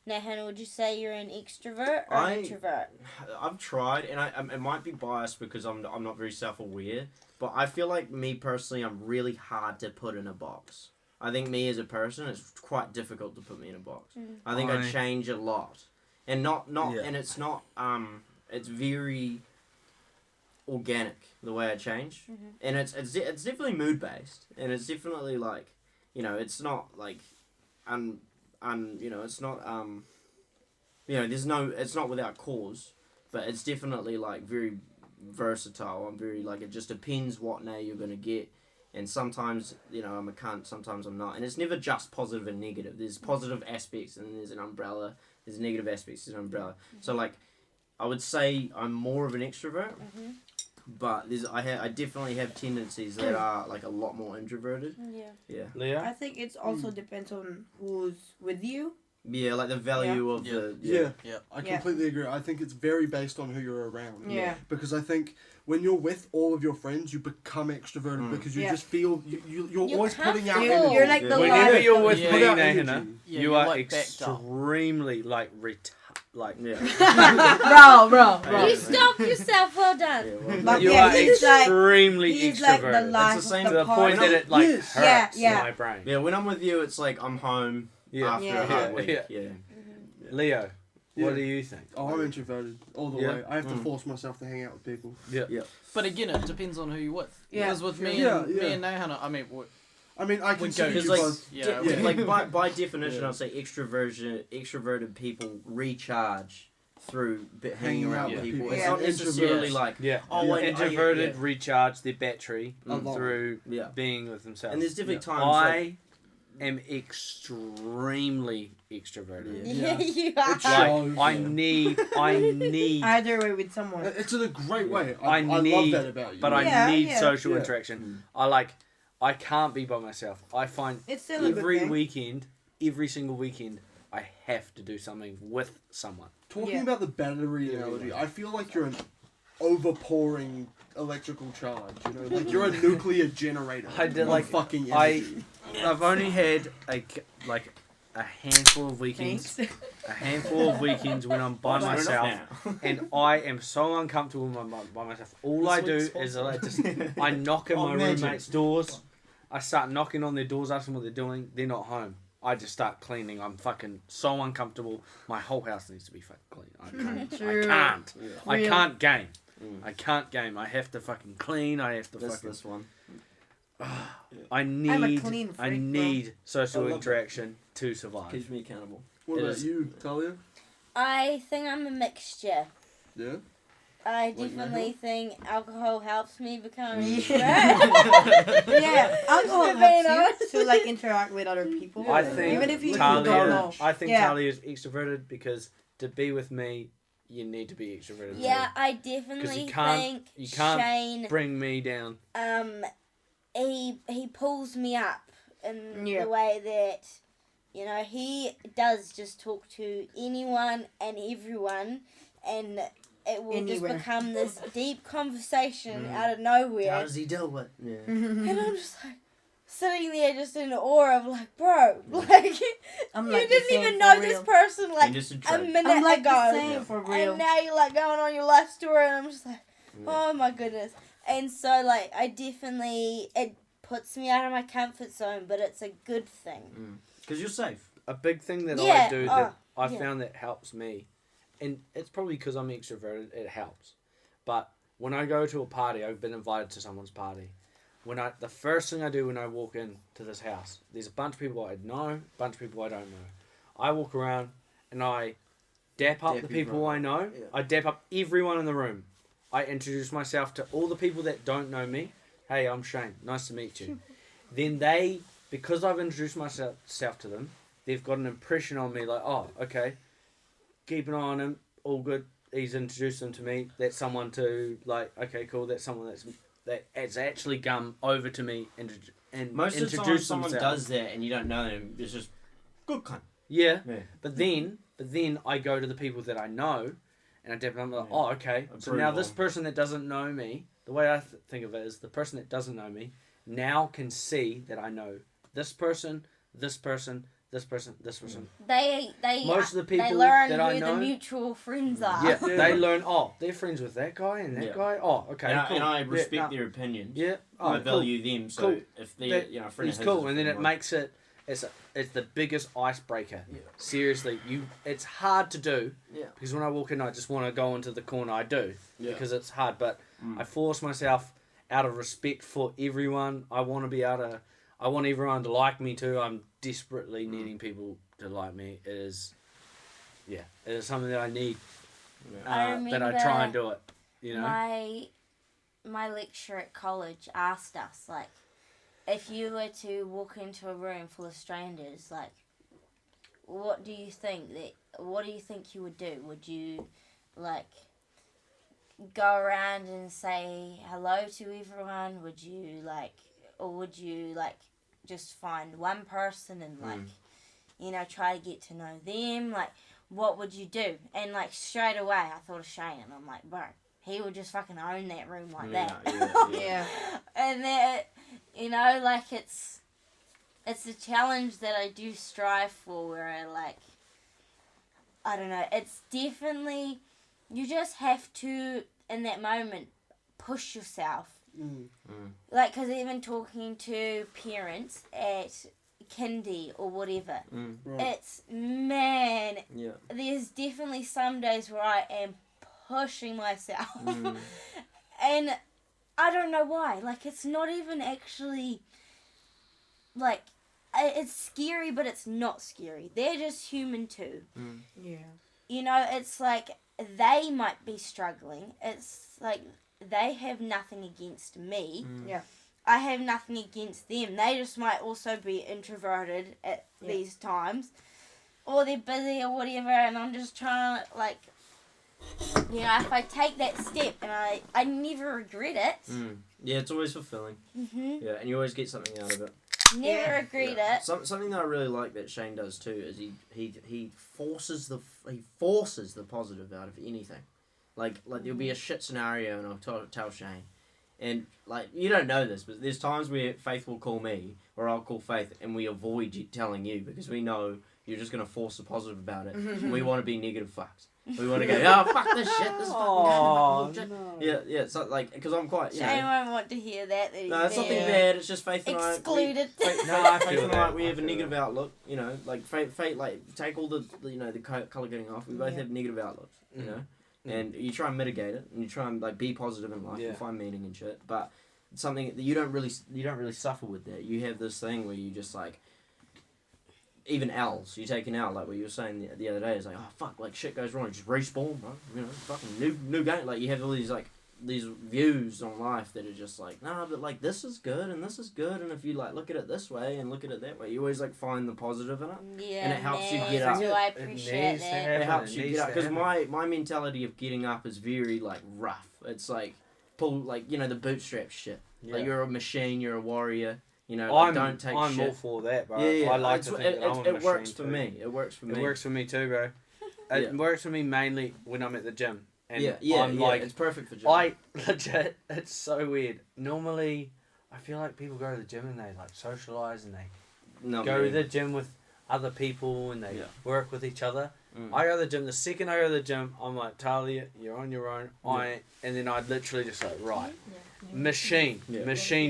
now Hannah, would you say you're an extrovert or an introvert? I've tried, and it might be biased because I'm not very self-aware, but I feel like me personally, I'm really hard to put in a box. I think me as a person, it's quite difficult to put me in a box. I think I change a lot, and and it's not it's very organic the way I change, and it's definitely mood based, and it's definitely like, it's not like it's not it's not without cause, but it's definitely like very versatile. I'm very like, it just depends what now you're gonna get. And sometimes, I'm a cunt, sometimes I'm not. And it's never just positive and negative. There's positive aspects and there's an umbrella. There's negative aspects, there's an umbrella. So, like, I would say I'm more of an extrovert. But I definitely have tendencies that are, like, a lot more introverted. Yeah. Leo? I think it also depends on who's with you. Yeah, like the value of the... Yeah, I completely agree. I think it's very based on who you're around. Yeah. Because I think when you're with all of your friends, you become extroverted because you just feel... You're always putting out energy. You're like the Whenever you're with Yeah. me, Yeah. Hannah, Yeah, you you're are like backed up. extremely, like, bro. You stopped yourself, well done. But you yeah, are he's like- extremely he's extroverted. like the life It's the same of to the point that it, like, hurts Yeah. my brain. Yeah, when I'm with you, it's like I'm home after a hard week. Yeah. Leo, what Yeah. do you think? Oh, I'm introverted all the way. I have to force myself to hang out with people. But again, it depends on who you're with. Yeah. Because with me Yeah, and yeah. me and Hannah, I mean, I mean, I We consider go- you like, both... yeah, Yeah. Like by definition, I'd say extroverted people recharge through hanging Hanging around out with with people. people. It's Yeah. not necessarily like Introverted yeah. recharge their battery A lot. through Yeah. being with themselves. And there's definitely times I am extremely extroverted. Yeah, you It are. shows. Like, I need Either way with someone. It's in a great way. I I love need- that about you. but Yeah, I need yeah. social Yeah. interaction. I can't be by myself. I find It's still a good every thing. weekend, every single weekend, I have to do something with someone. Talking Yeah. about the battery analogy, I feel like you're an overpouring electrical charge. Like you're a nuclear generator. I did, of like, fucking I- energy. I've only had a handful of weekends. Thanks. A handful of weekends when I'm by Fair enough myself, now. and I am so uncomfortable by myself. All I do is I knock on my Imagine. roommates' doors. I start knocking on their doors, asking what they're doing. They're not home. I just start cleaning. I'm fucking so uncomfortable. My whole house needs to be fucking clean. True. I Real. can't game. Mm. I can't game. I have to fucking clean. I have to fucking. This one. I I'm a need. clean I freak, need social I love interaction to survive. Keeps me accountable. What it about is- you, Talia? I think I'm a mixture. Yeah? I Like definitely think alcohol helps me become an Yeah. introvert. Yeah, alcohol If being helps you to like interact with other people. I think even if you Talia, don't know. I think Yeah. Talia is extroverted because to be with me, you need to be extroverted. Yeah, too. I definitely you can't- think you can't Shane, Bring me down. he pulls me up in Yeah. the way that, he does just talk to anyone and everyone, and it will Anywhere. just become this deep conversation out of How nowhere. does he do it? Yeah. And I'm just like, sitting there just in awe of like, bro, like, I'm you like the didn't same even for know real. this person like Just a a trait. minute I'm like ago. the same for real. And now you're like going on your life story, and I'm just like, Yeah. oh my goodness. And so, like, it puts me out of my comfort zone, but it's a good thing. Because you're safe. A big thing that I Yeah, do that I yeah. found that helps me, and it's probably because I'm extroverted, it helps. But when I go to a party, I've been invited to someone's party. The first thing I do when I walk into this house, there's a bunch of people I know, a bunch of people I don't know. I walk around and I dap up the people I know. Yeah. I dap up everyone in the room. I introduce myself to all the people that don't know me. Hey, I'm Shane. Nice to meet you. Then because I've introduced myself to them, they've got an impression on me like, oh, okay, keep an eye on him, all good. He's introduced them to me. That's someone to, like, okay, cool, that's someone that's actually come over to me and Most of the time, introduced someone themselves. does that and you don't know them. It's just good cunt. Yeah, Yeah. but then I go to the people that I know, and I dip them. I'm like, oh, okay. So now this person that doesn't know me, the way I think of it is the person that doesn't know me now can see that I know this person, this person, this person, this person. They Most of the people they learn that who I know, the mutual friends are. yeah, they learn. Oh, they're friends with that guy and that Yeah. guy. Oh, okay, cool. And I respect yeah, their opinions. Yeah, oh, I cool. value them. So Cool. if they're, That- a friend It's of his cool, is a and then friend it of makes it. It's the biggest icebreaker. Yeah. Seriously, it's hard to do. Yeah. Because when I walk in, I just want to go into the corner. I do because it's hard, but Mm. I force myself out of respect for everyone. I want to be able to. I want everyone to like me too. I'm desperately needing people to like me. It is something that I need. I That I try and do it. You know. My lecturer at college asked us, like, if you were to walk into a room full of strangers, like, what do you think you would do? Would you, like, go around and say hello to everyone? Would you, like, just find one person and, like, try to get to know them? Like, what would you do? And, like, straight away I thought of Shane, and I'm like, bro, he would just fucking own that room like that. Yeah. And that, like, it's a challenge that I do strive for, where I, like, I don't know, it's definitely, you just have to, in that moment, push yourself. Like, because even talking to parents at kindy or whatever, it's, man, there's definitely some days where I am pushing myself. And I don't know why. Like, it's not even actually, like, it's scary, but it's not scary. They're just human too. Yeah. It's like, they might be struggling. It's like, they have nothing against me. Yeah. I have nothing against them. They just might also be introverted at these times. Or they're busy or whatever, and I'm just trying to, like, if I take that step, and I never regret it. Yeah, it's always fulfilling. Yeah, and you always get something out of it. Never regret it. Something that I really like that Shane does too is he forces the positive out of anything. Like there'll be a shit scenario, and I'll tell Shane, and like, you don't know this, but there's times where Faith will call me or I'll call Faith, and we avoid telling you because we know you're just gonna force the positive about it. And we want to be negative fucks. We want to go, oh, fuck this shit, this is fucking shit. No. Yeah, it's not like, because I'm quite, Shane won't want to hear that. no, it's nothing bad, it's just Faith and Excluded. No, I Faith feel and that. we have a I feel negative outlook, like Faith, like, take all the colour getting off, we both have negative outlooks, you know, and you try and mitigate it, and you try and, like, be positive in life and find meaning and shit, but it's something that you don't really suffer with that. You have this thing where you just, like, even L's, you take an L, like what you were saying the other day, it's like, oh fuck, like shit goes wrong, just respawn, bro, fucking new game, like you have all these, like, these views on life that are just like, nah, but like this is good, and this is good, and if you like look at it this way and look at it that way, you always like find the positive in it. Yeah, and it helps you man, get up. do I appreciate that. It helps you get up, because my mentality of getting up is very like rough. It's like pull, like, the bootstrap shit. Like you're a machine, you're a warrior. Like, don't take I'm shit. all for that, bro. Yeah, I like to think that I'm a it works machine for too. me. It works for me. It works for me too, bro. It works for me mainly when I'm at the gym. And yeah, I'm like, it's perfect for gym. I legit, it's so weird. Normally, I feel like people go to the gym and they like socialize and they go to the gym with other people and they work with each other. I go to the gym. The second I go to the gym, I'm like, Talia, you're on your own. And then I'd literally just like, right, machine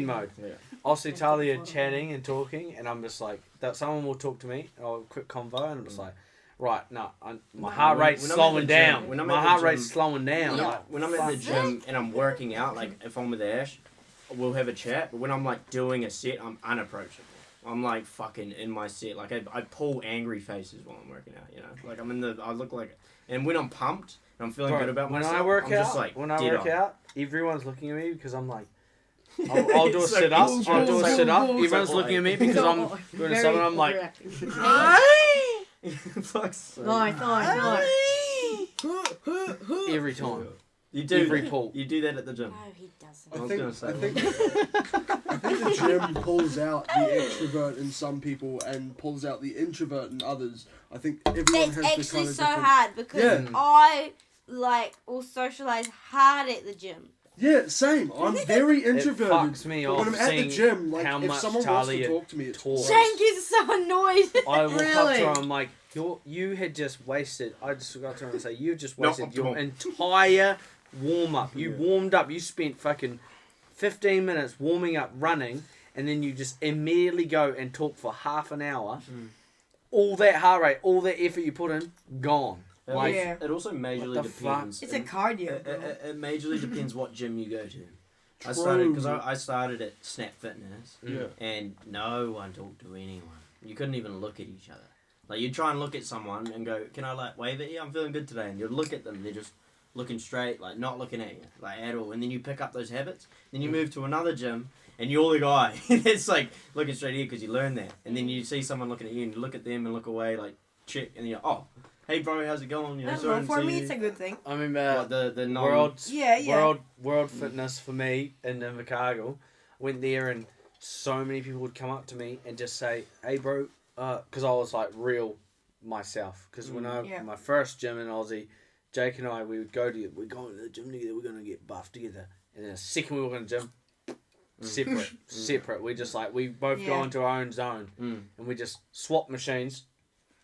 mode. Yeah. I'll see Talia chatting and talking, and I'm just like, that someone will talk to me, or a quick convo, and I'm just like, right, no, my heart rate's slowing down. My heart rate's slowing down. When I'm at the gym and I'm working out, like if I'm with Ash, we'll have a chat. But when I'm like doing a set, I'm unapproachable. I'm like fucking in my set. Like I pull angry faces while I'm working out. You know, like I look like. And when I'm pumped and I'm feeling good about myself, when I work I'm out, just like out, everyone's looking at me because I'm like. I'll do a sit up. I'll do a sit up. Everyone's looking at me because I'm doing a something. I'm like, every time. You do every pull. You do that at the gym. No, he doesn't. I think the gym pulls out the extrovert in some people and pulls out the introvert in others. I think everyone It's has actually the kind of so different... hard because I will socialize hard at the gym. Yeah, same. I'm very introverted. It fucks me but off when I'm at the seeing gym, like how if much someone wants to Talia talk to me, it's talks. Shane gets so annoyed. I walk up Really? to her, I'm like, you had just wasted. I just got to her and say, you just No, wasted your entire warm up. You warmed up. You spent fucking 15 minutes warming up, running, and then you just immediately go and talk for half an hour. All that heart rate, all that effort you put in, gone. Like, It also majorly depends. It's a cardio. It majorly depends what gym you go to. I started at Snap Fitness, and no one talked to anyone. You couldn't even look at each other. Like you'd try and look at someone and go, "Can I like wave at you? I'm feeling good today." And you'd look at them, they're just looking straight, like not looking at you, like at all. And then you pick up those habits. Then you move to another gym, and you're the guy. It's like looking straight at you because you learn that. And then you see someone looking at you, and you look at them and look away, like check, and you're oh. Hey bro, how's it going? You know, sorry to For see me, you. it's a good thing. I remember What, the World Fitness for me in Invercargill. Went there and so many people would come up to me and just say, "Hey bro," because I was like real myself. Because when my first gym in Aussie, Jake and I, we would go to we're going to the gym together. We're gonna get buffed together. And then the second we walk in the gym, separate. We just like we both go into our own zone and we just swap machines.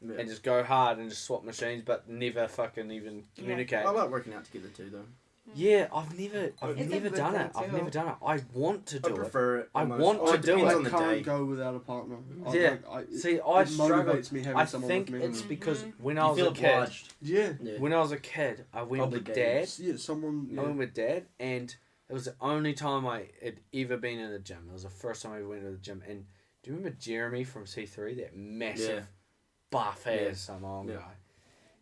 Yeah. And just go hard and just swap machines, but never fucking even communicate. I like working out together too, though. Yeah, I've never done it. I've never done it. I want to do I prefer it. I almost. want to do depends it. on the I can't day. go without a partner. Yeah. See, I it struggle. motivates me having I someone think with me. it's because when I You was feel a kid, obliged. Yeah. when I was a kid, I went with Dad. Yeah, someone... I went with Dad, and it was the only time I had ever been in the gym. It was the first time I ever went to the gym. And do you remember Jeremy from C3? That massive... buff ass some old guy.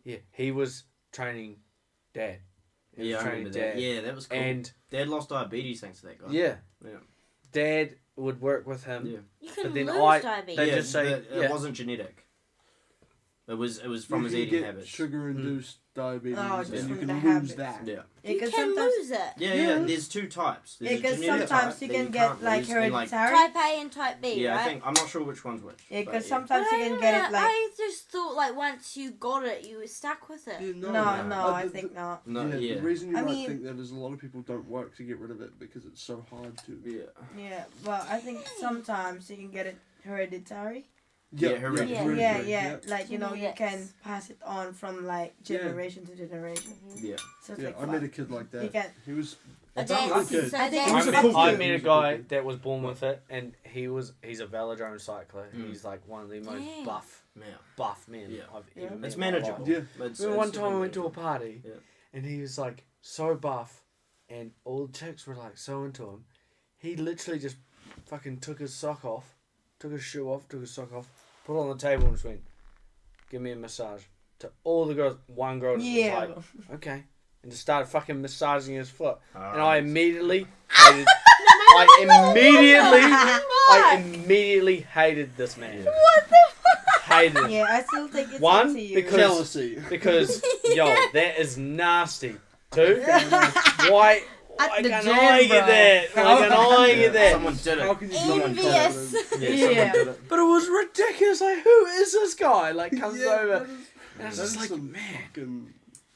Yeah, he was training Dad. I remember that. Yeah, that was cool. And Dad lost diabetes thanks to that guy. Yeah. Yeah. Dad would work with him. Yeah. You can But then lose diabetes. They just say it wasn't genetic. It was from his eating habits. Sugar-induced diabetes, just and you from can the lose habits. that. Yeah. You can sometimes lose it. Yeah. There's two types. There's a because genetic sometimes type you that can can't get like lose, and, hereditary. Type A and type B, Yeah, right? I'm not sure which one's which. Yeah, but because sometimes you can Wait a get it minute, like. I just thought like once you got it, you were stuck with it. Yeah, No, I the- think not. No, The reason you I might mean- think that is a lot of people don't work to get rid of it because it's so hard to. Yeah. Yeah, but I think sometimes you can get it hereditary. Hereditary. Yeah. Like you Genetics. can pass it on from like generation to generation. Yeah. So it's Yeah, like I met a kid like You that. can. He was... A That's dance. good. So I think dance- it's a cool I kid. met He a was a guy cool kid. that was born with it, and he's a velodrome cycler. He's like one of the most Damn. buff men Yeah. I've Yeah. ever met. It's in my manageable. life. Yeah. Remember one time I went to a party, Yeah. and he was like so buff, and all the chicks were like so into him. He literally just fucking took his sock off, took his shoe off, took his sock off, put it on the table and just went, "Give me a massage." To all the girls, one girl just was like, "Okay," and just started fucking massaging his foot, and I immediately hated. I immediately hated this man. What the fuck? Hated him. Yeah, I still think it's One, up to you. because- Jealousy. Because, yo, that is nasty. Two, why At the can gym, I get bro. that? Why can I get that? Someone did it. How can you Someone did it. Envious. Someone did it. But it was ridiculous. Like, who is this guy? Like, comes Yeah, over. that is- And I was that just is like, some man. fucking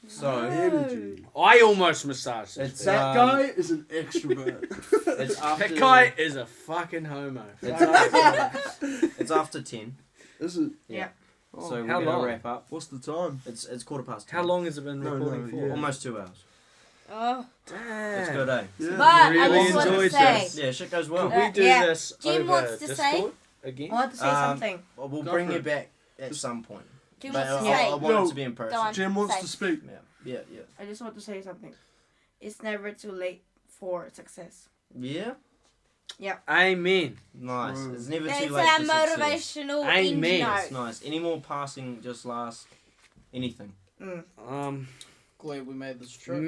So Energy. I almost massaged this It's, bitch. That guy is an extrovert. it's after That guy is a fucking homo. It's after 10. Is it? Yeah. Oh, So we're how gonna long? wrap up. what's the time? It's 10:15. How long has it been No, recording no, for? yeah. Almost 2 hours. Oh. It's good, eh? Yeah. But I Really just want to enjoyed say, this. Yeah, shit goes well. Could we do yeah. this Jim over wants to say- Discord again? I want to say Um, something. Well, we'll Go bring for you it. back at some point. Jim But wants to I say. want Yo, it to be in person. Go on. Jim wants Say. to speak. Yeah. I just want to say something. It's never too late for success. Yeah? Amen. Nice. Bro. It's never There's too late our for success. motivational Amen. end It's note. nice. Any more passing just last anything. Mm. Um, Glad we made this trip.